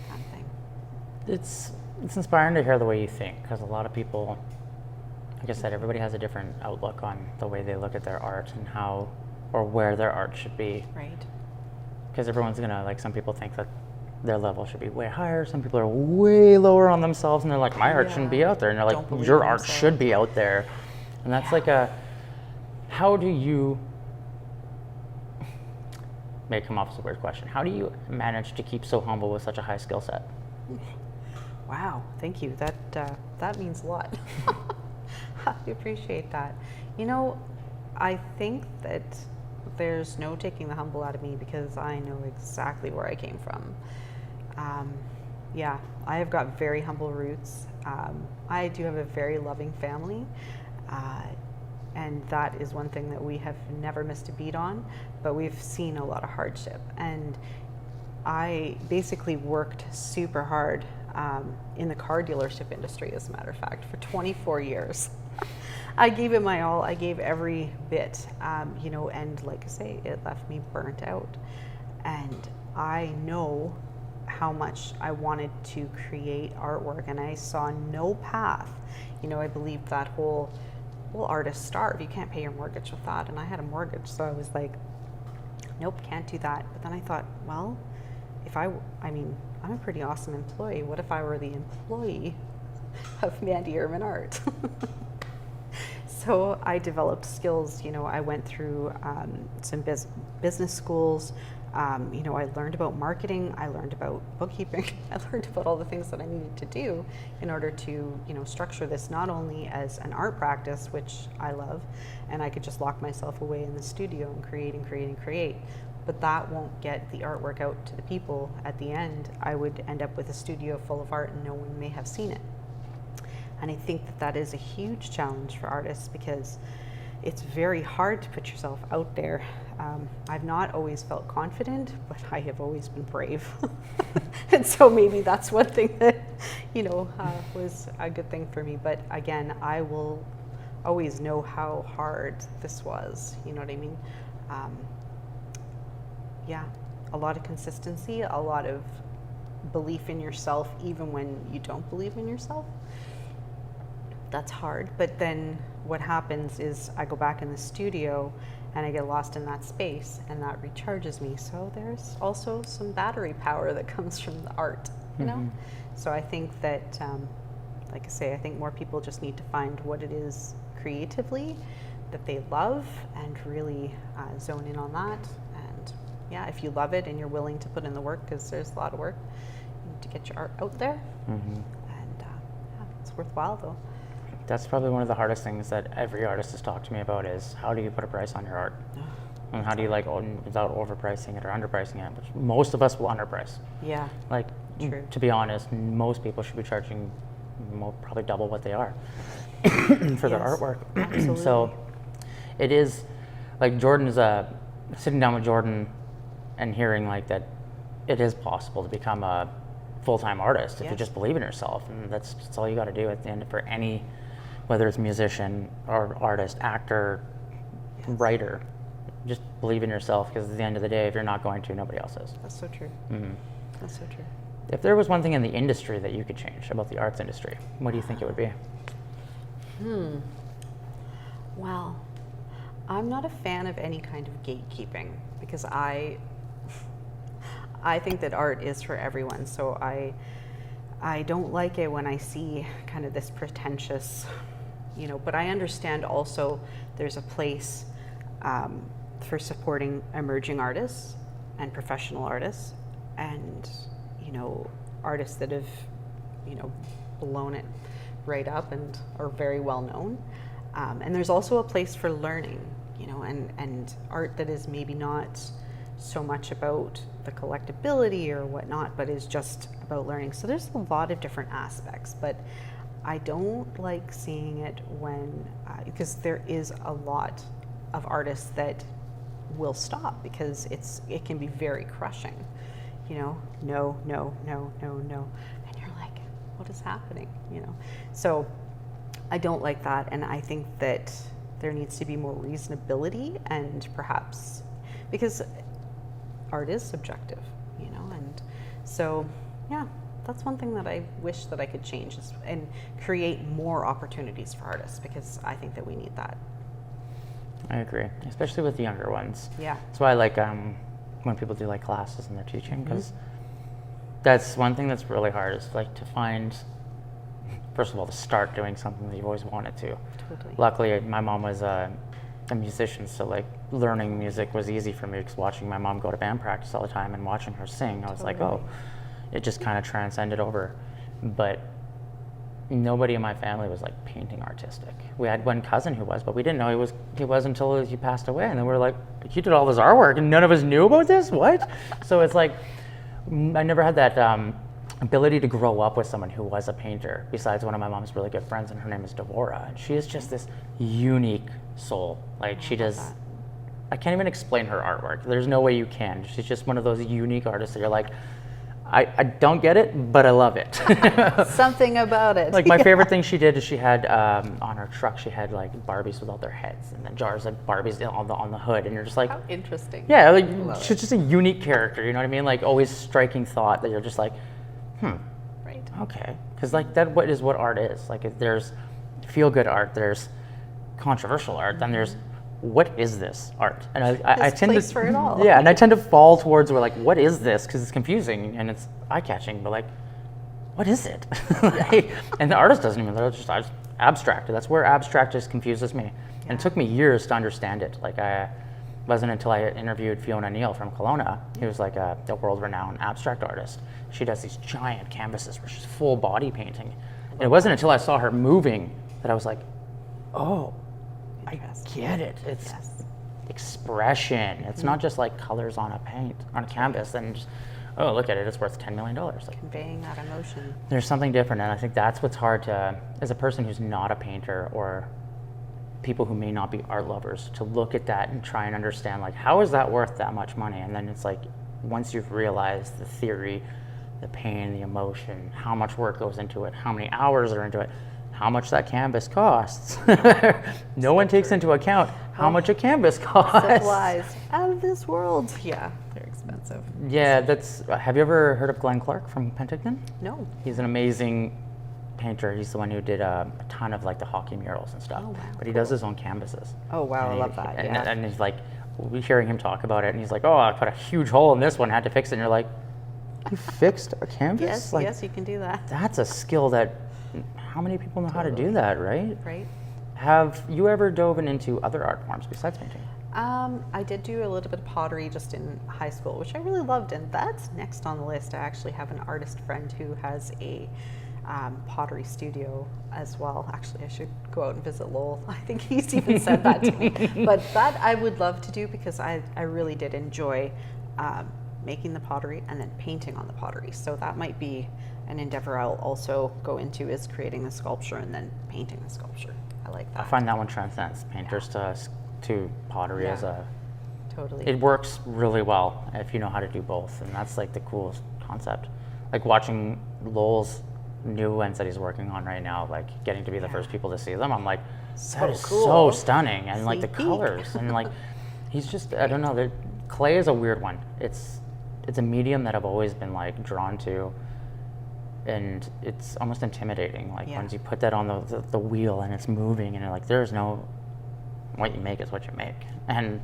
kind of thing. It's inspiring to hear the way you think, because a lot of people, like I said, everybody has a different outlook on the way they look at their art and how or where their art should be. Right. Because everyone's gonna some people think that their level should be way higher. Some people are way lower on themselves, and they're like, my art shouldn't be out there. And they're Don't like, believe your in art themselves. should be out there. And that's how do you, may come off as a weird question, how do you manage to keep so humble with such a high skill set? Wow, thank you. That means a lot. I appreciate that. I think that there's no taking the humble out of me, because I know exactly where I came from. I have got very humble roots. I do have a very loving family, and that is one thing that we have never missed a beat on, but we've seen a lot of hardship. And I basically worked super hard in the car dealership industry, as a matter of fact, for 24 years. I gave it my all. I gave every bit, and like I say, it left me burnt out. And I know how much I wanted to create artwork, and I saw no path. I believed that whole artists starve. You can't pay your mortgage with that. And I had a mortgage, so I was like, nope, can't do that. But then I thought, well, I'm a pretty awesome employee. What if I were the employee of Mandi Irmen Art? So I developed skills. I went through some business schools. I learned about marketing. I learned about bookkeeping. I learned about all the things that I needed to do in order to, structure this not only as an art practice, which I love, and I could just lock myself away in the studio and create, but that won't get the artwork out to the people. At the end, I would end up with a studio full of art and no one may have seen it. And I think that is a huge challenge for artists because it's very hard to put yourself out there. I've not always felt confident, but I have always been brave. And so maybe that's one thing that, was a good thing for me. But again, I will always know how hard this was. You know what I mean? A lot of consistency, a lot of belief in yourself, even when you don't believe in yourself. That's hard. But then what happens is I go back in the studio and I get lost in that space and that recharges me. So there's also some battery power that comes from the art, you know? So I think that, like I say, I think more people just need to find what it is creatively that they love and really zone in on that. And yeah, if you love it and you're willing to put in the work, because there's a lot of work, you need to get your art out there. And it's worthwhile though. That's probably one of the hardest things that every artist has talked to me about is how do you put a price on your art? And how do you without overpricing it or underpricing it, which most of us will underprice. Yeah. Like, true. To be honest, most people should be charging probably double what they are for their artwork. Absolutely. So it is, like Jordan's, sitting down with Jordan and hearing like that it is possible to become a full-time artist if you just believe in yourself. And that's all you got to do at the end for any, whether it's musician or artist, actor, writer. Just believe in yourself, because at the end of the day, if you're not going to, nobody else is. That's so true. That's so true. If there was one thing in the industry that you could change about the arts industry, what do you think it would be? Well, I'm not a fan of any kind of gatekeeping because I think that art is for everyone. So I don't like it when I see kind of this pretentious, but I understand also there's a place for supporting emerging artists and professional artists and, artists that have, blown it right up and are very well known. And there's also a place for learning, and art that is maybe not so much about the collectability or whatnot, but is just about learning. So there's a lot of different aspects, but I don't like seeing it when, because there is a lot of artists that will stop because it can be very crushing, no, and you're like, what is happening, So I don't like that, and I think that there needs to be more reasonability and perhaps, because art is subjective, and so, yeah, that's one thing that I wish that I could change and create more opportunities for artists, because I think that we need that. I agree, especially with the younger ones. Yeah. That's why I like when people do like classes and they're teaching, because that's one thing that's really hard is like to find, first of all, to start doing something that you've always wanted to. Totally. Luckily, my mom was a musician, so like learning music was easy for me, because watching my mom go to band practice all the time and watching her sing, I was like, oh, it just kind of transcended over. But nobody in my family was like painting artistic. We had one cousin who was, but we didn't know he was until he passed away. And then we were like, he did all this artwork and none of us knew about this? What? So it's like, I never had that ability to grow up with someone who was a painter, besides one of my mom's really good friends, and her name is Devora. And she is just this unique soul. Like she does, I can't even explain her artwork. There's no way you can. She's just one of those unique artists that you're like, I don't get it, but I love it. Something about it. Like my favorite thing she did is she had on her truck, she had like Barbies without their heads, and then jars of Barbies on the hood, and you're just like, how interesting. Yeah, like she's just a unique character. You know what I mean? Like always striking thought that you're just like, right, okay, because like that is what art is. Like there's feel good art, there's controversial art, then there's what is this art? And I tend to for it all. Yeah, and I tend to fall towards where like what is this, because it's confusing and it's eye catching, but like what is it? Like, and the artist doesn't even know. Just I abstract. That's where abstract just confuses me. And it took me years to understand it. Like it wasn't until I interviewed Fiona Neal from Kelowna, who's like a world-renowned abstract artist. She does these giant canvases where she's full body painting. And it wasn't until I saw her moving that I was like, oh, I get it. It's expression. It's not just like colors on a canvas and just, oh, look at it, it's worth $10 million. Like, conveying that emotion. There's something different, and I think that's what's hard to, as a person who's not a painter or people who may not be art lovers, to look at that and try and understand, like, how is that worth that much money? And then it's like, once you've realized the theory, the pain, the emotion, how much work goes into it, how many hours are into it, how much that canvas costs. No one takes into account how much a canvas costs. Supplies out of this world. Yeah, they're expensive. Yeah, have you ever heard of Glenn Clark from Penticton? No. He's an amazing painter. He's the one who did a ton of like the hockey murals and stuff. Oh, wow, but he does his own canvases. Oh wow, I love that. And he's like, we're hearing him talk about it, and he's like, oh, I put a huge hole in this one, had to fix it. And you're like, you fixed a canvas? Yes, like, yes, you can do that. That's a skill that, how many people know how to do that, right? Right. Have you ever dove into other art forms besides painting? I did do a little bit of pottery just in high school, which I really loved, and that's next on the list. I actually have an artist friend who has a pottery studio as well. Actually, I should go out and visit Lowell. I think he's even said that to me. But that I would love to do because I really did enjoy making the pottery and then painting on the pottery. So that might be an endeavor I'll also go into, is creating the sculpture and then painting the sculpture. I like that. I find that one transcends painters to pottery as a... Totally. It works really well if you know how to do both, and that's like the coolest concept. Like watching Lowell's new ones that he's working on right now, like getting to be the first people to see them, I'm like, that is cool. so stunning, and like the Sneak peek. colors, and like he's just, I don't know, clay is a weird one. It's a medium that I've always been like drawn to, and it's almost intimidating. Like once you put that on the wheel and it's moving, and you're like, there's no, what you make is what you make, and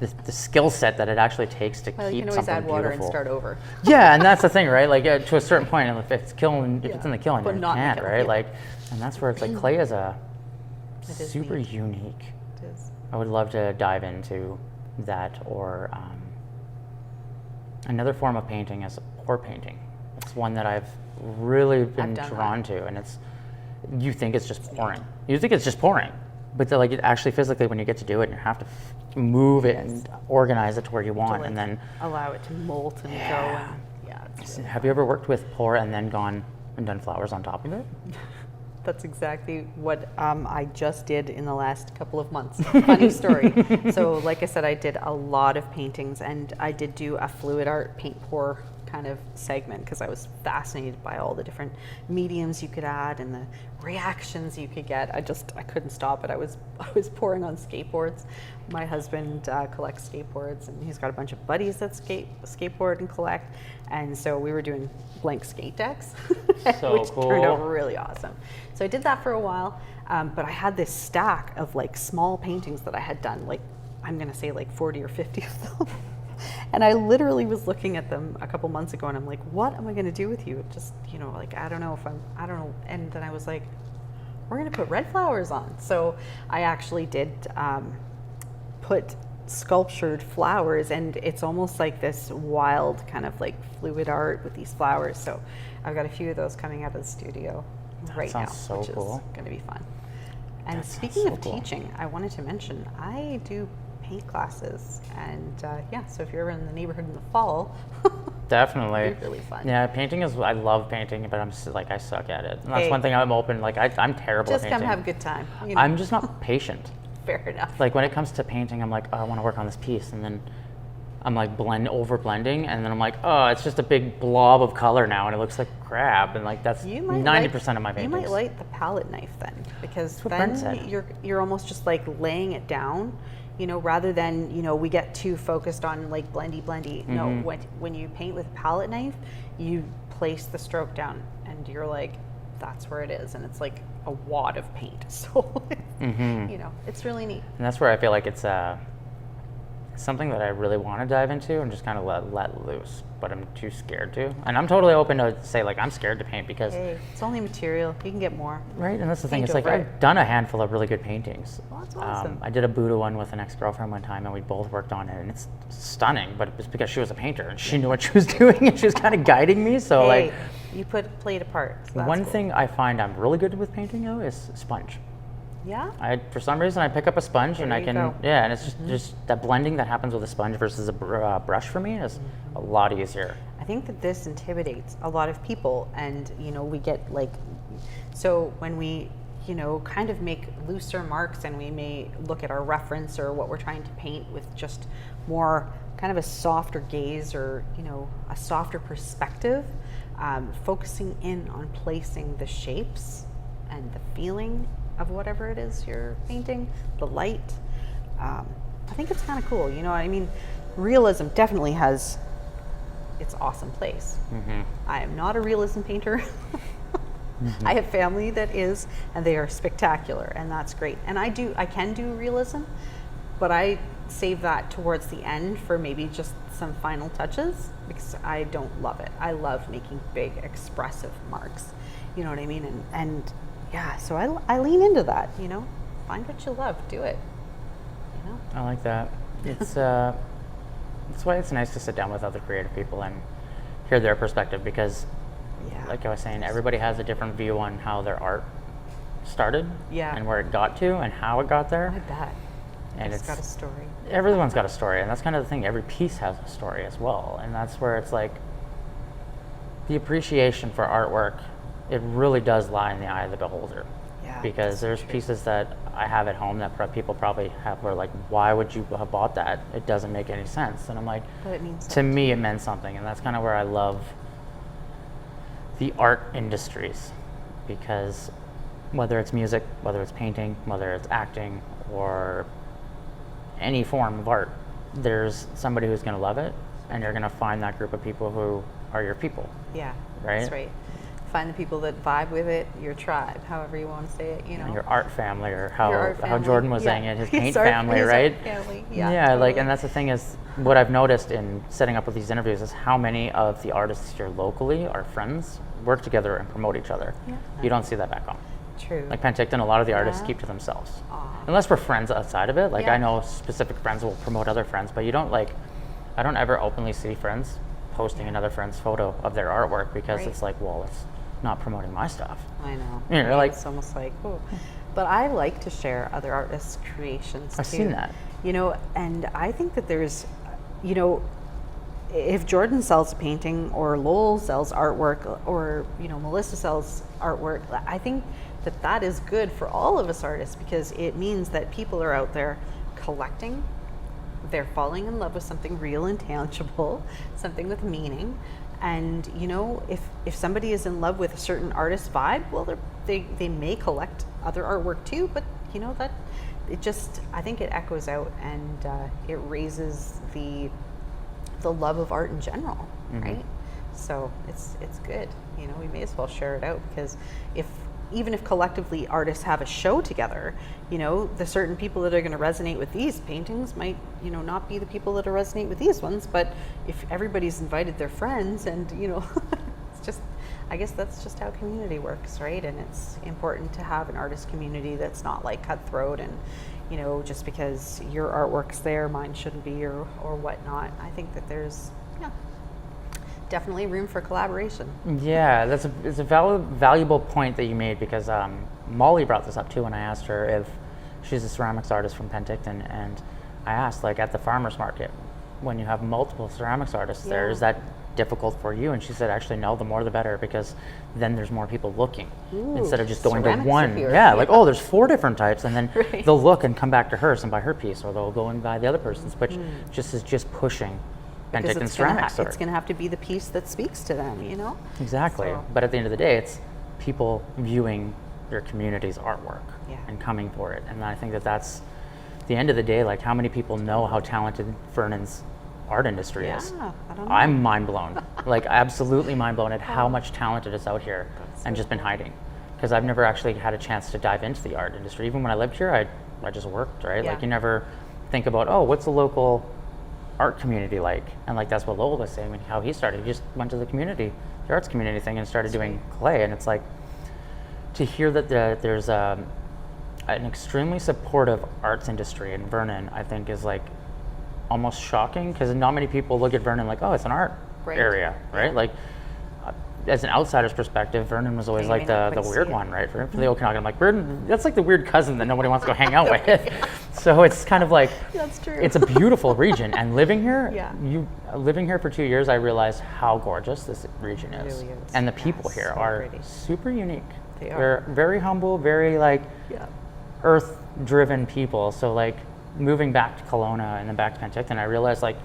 the skill set that it actually takes to keep something beautiful. You can always add water and start over. Yeah, and that's the thing, right? Like to a certain point, if it's in the kiln, But you not in the can't, kiln, right? yeah. Like, and that's where it's like clay is is super neat. unique. It is. I would love to dive into that, or another form of painting is pour painting. It's one that I've really been drawn to, and you think it's just pouring. You think it's just pouring, but like it actually physically, when you get to do it, you have to move it and organize it to where you want, and then allow it to molt and go. And, it's really have you ever worked with pour and then gone and done flowers on top of it? That's exactly what I just did in the last couple of months. Funny story. So like I said, I did a lot of paintings, and I did do a fluid art paint pour kind of segment because I was fascinated by all the different mediums you could add and the reactions you could get. I couldn't stop it. I was pouring on skateboards. My husband collects skateboards, and he's got a bunch of buddies that skateboard and collect, and so we were doing blank skate decks, So which cool. turned out really awesome. So I did that for a while, but I had this stack of like small paintings that I had done, like I'm gonna say like 40 or 50 of them. And I literally was looking at them a couple months ago, and I'm like, what am I going to do with you? Just, like, I don't know. And then I was like, we're going to put red flowers on. So I actually did put sculptured flowers, and it's almost like this wild kind of like fluid art with these flowers. So I've got a few of those coming out of the studio right now, so which cool. is going to be fun. And That sounds speaking so of cool. teaching, I wanted to mention I do paint classes, and so if you're ever in the neighborhood in the fall, Definitely. it'd be really fun. Yeah, painting I love painting, but I suck at it. And that's Hey. one thing I'm open, like I'm terrible Just at come painting. have a good time. I'm just not patient. Fair enough. Like when it comes to painting, I'm like, oh, I want to work on this piece, and then I'm like over blending, and then I'm like, oh, it's just a big blob of color now, and it looks like crap, and like that's 90% of my paintings. You might light the palette knife then, because what Brent then said. you're almost just like laying it down, rather than we get too focused on like blendy. No, when you paint with a palette knife, you place the stroke down, and you're like, that's where it is, and it's like a wad of paint. So it's really neat. And that's where I feel like it's something that I really want to dive into and just kind of let loose, but I'm too scared to. And I'm totally open to say, like, I'm scared to paint because, Hey, it's only material. You can get more. right? And that's the thing. Paint It's like over it. I've done a handful of really good paintings. Well, that's awesome. I did a Buddha one with an ex-girlfriend one time, and we both worked on it, and it's stunning. But it's because she was a painter and she knew what she was doing, and she was kind of guiding me. So, Hey, like, you played a part. So that's one cool. thing I find I'm really good with painting though is sponge. Yeah. For some reason I pick up a sponge and There I you can, go. yeah, and it's just that blending that happens with a sponge versus a brush for me is a lot easier. I think that this intimidates a lot of people, and we get like, so when we kind of make looser marks and we may look at our reference or what we're trying to paint with just more kind of a softer gaze or a softer perspective, focusing in on placing the shapes and the feeling of whatever it is you're painting, the light. I think it's kind of cool. I mean, realism definitely has its awesome place. I am not a realism painter. I have family that is, and they are spectacular, and that's great. And I can do realism, but I save that towards the end for maybe just some final touches because I don't love it. I love making big expressive marks. You know what I mean? And yeah, so I lean into that, find what you love, do it, I like that. It's that's why it's nice to sit down with other creative people and hear their perspective because, Yeah. like I was saying, everybody has a different view on how their art started, Yeah. and where it got to, and how it got there. I bet. And It's got a story. Everyone's got a story, and that's kind of the thing. Every piece has a story as well, and that's where it's like the appreciation for artwork. It really does lie in the eye of the beholder. Yeah, Because there's pieces that I have at home that people probably have were like, why would you have bought that? It doesn't make any sense. And I'm like, But it means to me, it meant something, and that's kind of where I love the art industries, because whether it's music, whether it's painting, whether it's acting, or any form of art, there's somebody who's going to love it, and you're going to find that group of people who are your people. Yeah, Right? that's right. Find the people that vibe with it, your tribe, however you want to say it, Your art family, or Your how art family. Jordan was Yeah. saying it, his His paint art- family, his art right? family. Yeah, Yeah, like, totally. and that's the thing is, what I've noticed in setting up with these interviews is how many of the artists here locally, our friends, work together and promote each other. Yeah. You don't see that back home. True. Like Penticton, a lot of the artists Yeah. keep to themselves. Aw. Unless we're friends outside of it. Like Yeah. I know specific friends will promote other friends, but you don't I don't ever openly see friends posting another friend's photo of their artwork because Right. it's like, well, it's not promoting my stuff. I know. Yeah, Right? like- It's almost like, oh. But I like to share other artists' creations I've too. seen that. And I think that there's, if Jordan sells a painting or Lowell sells artwork or, Melissa sells artwork, I think that is good for all of us artists because it means that people are out there collecting. They're falling in love with something real and tangible, something with meaning. And if somebody is in love with a certain artist vibe, well, they may collect other artwork too. But that I think it echoes out and it raises the love of art in general, right? So it's good. We may as well share it out because even if collectively artists have a show together, the certain people that are going to resonate with these paintings might, not be the people that are resonate with these ones. But if everybody's invited their friends and, it's just, I guess that's just how community works, right? And it's important to have an artist community that's not like cutthroat and, just because your artwork's there, mine shouldn't be or whatnot. I think that there's, definitely room for collaboration. Yeah, it's a valuable point that you made because Molly brought this up too when I asked her if she's a ceramics artist from Penticton, and I asked, like, at the farmers market, when you have multiple ceramics artists there, Yeah. is that difficult for you? And she said, actually, no, the more the better, because then there's more people looking instead of just going to ceramics are one. here. Yeah, like, oh, there's 4 different types, and then Right. they'll look and come back to hers and buy her piece, or they'll go and buy the other person's, which is pushing Because Penticton it's gonna ceramics art. it's going to have to be the piece that speaks to them, Exactly. So- But at the end of the day, it's people viewing their community's artwork Yeah. and coming for it. And I think that's the end of the day, like, how many people know how talented Vernon's art industry is? Yeah, I don't know. I'm mind blown. Like, absolutely mind blown at how much talent it is out here and just been hiding. Because I've never actually had a chance to dive into the art industry. Even when I lived here, I just worked, right? Yeah. Like, you never think about, oh, what's the local art community like? And like that's what Lowell was saying, how he started. He just went to the arts community thing, and started doing clay. And it's like to hear that there's an extremely supportive arts industry in Vernon, I think is like almost shocking, because not many people look at Vernon like, oh, it's an art area, right? Yeah. Like as an outsider's perspective, Vernon was always like the weird one, right? For the Okanagan, I'm like, that's like the weird cousin that nobody wants to go hang out with. So it's kind of like, that's true. It's a beautiful region, and living here, Yeah. living here for 2 years, I realized how gorgeous this region is. It really is. And the people here so are pretty. super unique. They are. They're very humble, very like earth-driven people. So like moving back to Kelowna and then back to Penticton, I realized like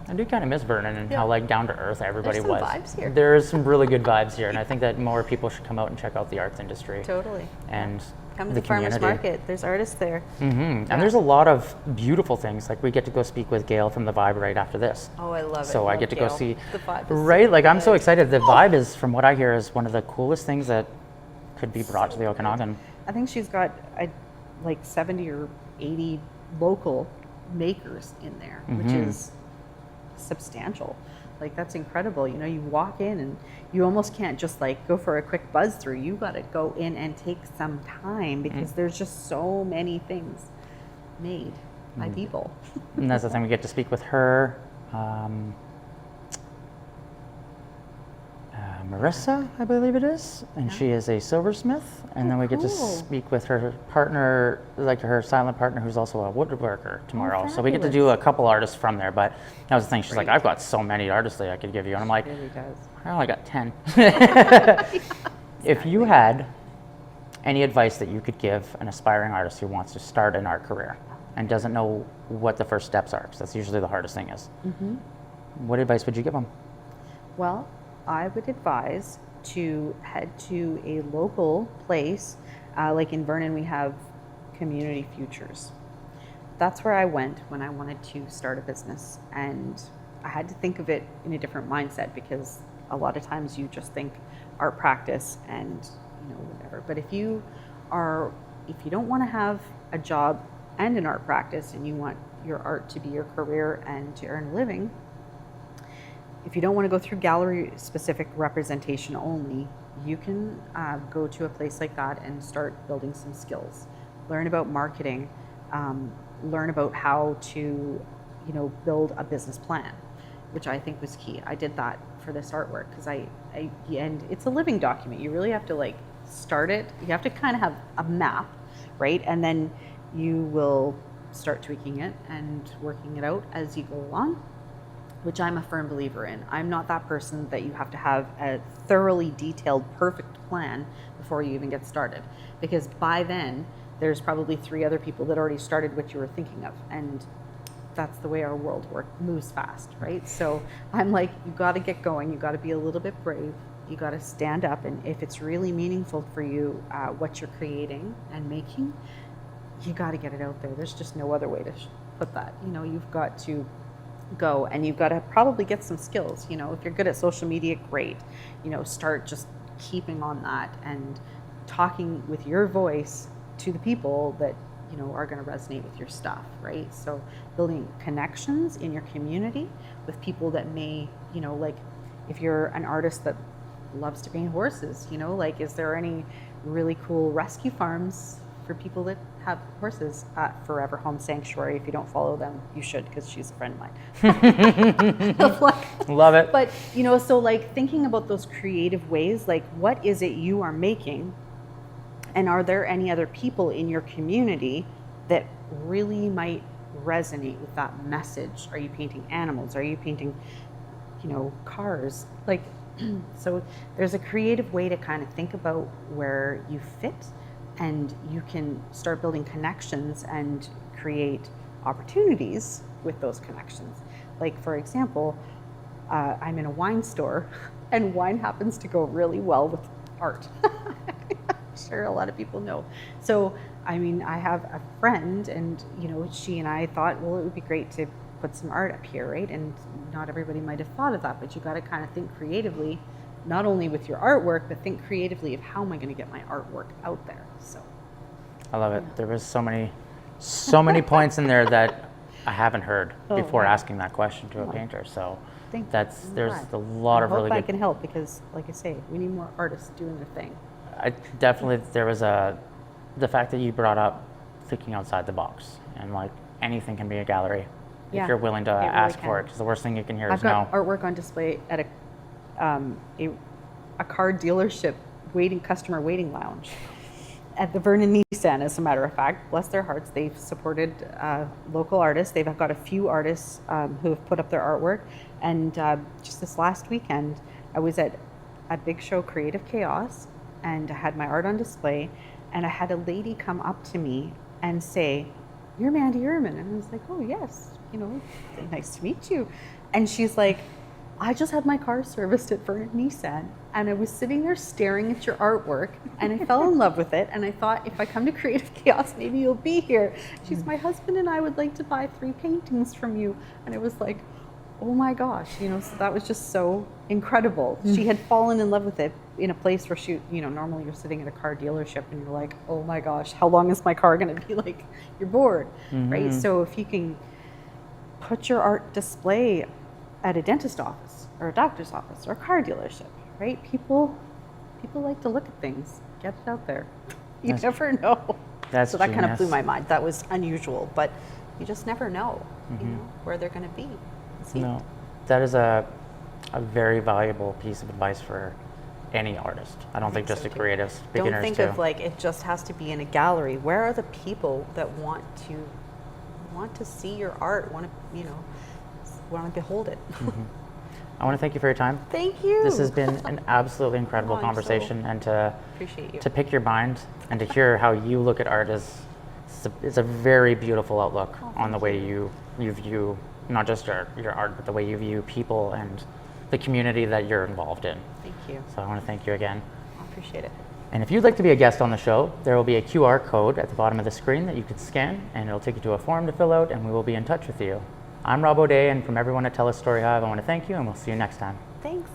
I do kind of miss Vernon and how like down to earth everybody There's some was. vibes here. There's some really good vibes here, and I think that more people should come out and check out the arts industry. Totally. And Come to the the farmers community. market. There's artists there. And there's a lot of beautiful things. Like we get to go speak with Gail from the Vibe right after this. Oh, I love it. So I Love get to Gail. go see. The Vibe is right, so like I'm so good. excited. The Vibe is, from what I hear, is one of the coolest things that could be brought to the Okanagan. I think she's got like 70 or 80 local makers in there, which is substantial. Like that's incredible. You know, you walk in and you almost can't just like go for a quick buzz through. You got to go in and take some time, because there's just so many things made by people. And that's the thing, we get to speak with her. Marissa, I believe it is, and she is a silversmith. And then we get to cool. speak with her partner, like her silent partner, who's also a woodworker tomorrow. So we get to fabulous. do a couple artists from there. But that was the thing. She's like, I've got so many artists that I could give you, and I'm like, It really does. I only got 10. If you had any advice that you could give an aspiring artist who wants to start an art career and doesn't know what the first steps are, because that's usually the hardest thing is, what advice would you give them? Well, I would advise to head to a local place. Like in Vernon, we have Community Futures. That's where I went when I wanted to start a business. And I had to think of it in a different mindset, because a lot of times you just think art practice and, you know, whatever. But if you don't want to have a job and an art practice, and you want your art to be your career and to earn a living, if you don't want to go through gallery specific representation only, you can go to a place like that and start building some skills. Learn about marketing, learn about how to, you know, build a business plan, which I think was key. I did that for this artwork, because and it's a living document. You really have to like start it. You have to kind of have a map, right? And then you will start tweaking it and working it out as you go along, which I'm a firm believer in. I'm not that person that you have to have a thoroughly detailed, perfect plan before you even get started, because by then there's probably 3 other people that already started what you were thinking of, and that's the way our world moves fast, right? So I'm like, you got to get going. You got to be a little bit brave. You got to stand up, and if it's really meaningful for you, what you're creating and making, you got to get it out there. There's just no other way to put that. You know, you've got to go, and you've got to probably get some skills. You know, if you're good at social media, great. You know, start just keeping on that and talking with your voice to the people that, you know, are going to resonate with your stuff, right? So building connections in your community with people that may, you know, like if you're an artist that loves to paint horses, you know, like is there any really cool rescue farms for people that have horses at Forever Home Sanctuary? If you don't follow them, you should, because she's a friend of mine. Love it. But, you know, so like thinking about those creative ways, like what is it you are making? And are there any other people in your community that really might resonate with that message? Are you painting animals? Are you painting, you know, cars? Like, so there's a creative way to kind of think about where you fit, and you can start building connections and create opportunities with those connections. Like, for example, I'm in a wine store, and wine happens to go really well with art. I'm sure a lot of people know. So, I mean, I have a friend, and, you know, she and I thought, well, it would be great to put some art up here, right? And not everybody might have thought of that, but you got to kind of think creatively, not only with your artwork, but think creatively of how am I going to get my artwork out there. So I love it. There was so many points in there that I haven't heard Oh, before wow. asking that question to a painter. So Thank there's you. a lot of I hope really I good. can help because, like I say, we need more artists doing their thing. I definitely there was the fact that you brought up thinking outside the box and like anything can be a gallery Yeah, if you're willing to it really ask for it. can. Because the worst thing you can hear I've is no. got artwork on display at a car dealership customer waiting lounge at the Vernon Nissan, as a matter of fact. Bless their hearts, they've supported local artists. They've got a few artists who have put up their artwork. And just this last weekend, I was at a big show, Creative Chaos, and I had my art on display. And I had a lady come up to me and say, "You're Mandi Irmen." And I was like, "Oh, yes, nice to meet you." And she's like, "I just had my car serviced at Vernon Nissan, and I was sitting there staring at your artwork, and I fell in love with it, and I thought if I come to Creative Chaos, maybe you'll be here." She's, "My husband and I would like to buy 3 paintings from you." And it was like, oh my gosh, so that was just so incredible. She had fallen in love with it in a place where normally you're sitting at a car dealership and you're like, oh my gosh, how long is my car going to be like, you're bored, right? So if you can put your art display at a dentist office or a doctor's office or a car dealership, right? People like to look at things. Get it out there. You never know. That's So that kind of blew genius. my mind. That was unusual, but you just never know, where they're going to be. See? No, that is a very valuable piece of advice for any artist. I don't think just so the too. creatives, beginners Don't think too. of like it just has to be in a gallery. Where are the people that want to see your art? Want to behold it? I want to thank you for your time. Thank you. This has been an absolutely incredible Oh, I'm so- conversation, and to Appreciate you. pick your mind and to hear how you look at art is a very beautiful outlook on the way you view not just your art, but the way you view people and the community that you're involved in. Thank you. So I want to thank you again. I appreciate it. And if you'd like to be a guest on the show, there will be a QR code at the bottom of the screen that you can scan, and it'll take you to a form to fill out, and we will be in touch with you. I'm Robb O'Day, and from everyone at TELUS STORYHIVE, I want to thank you, and we'll see you next time. Thanks.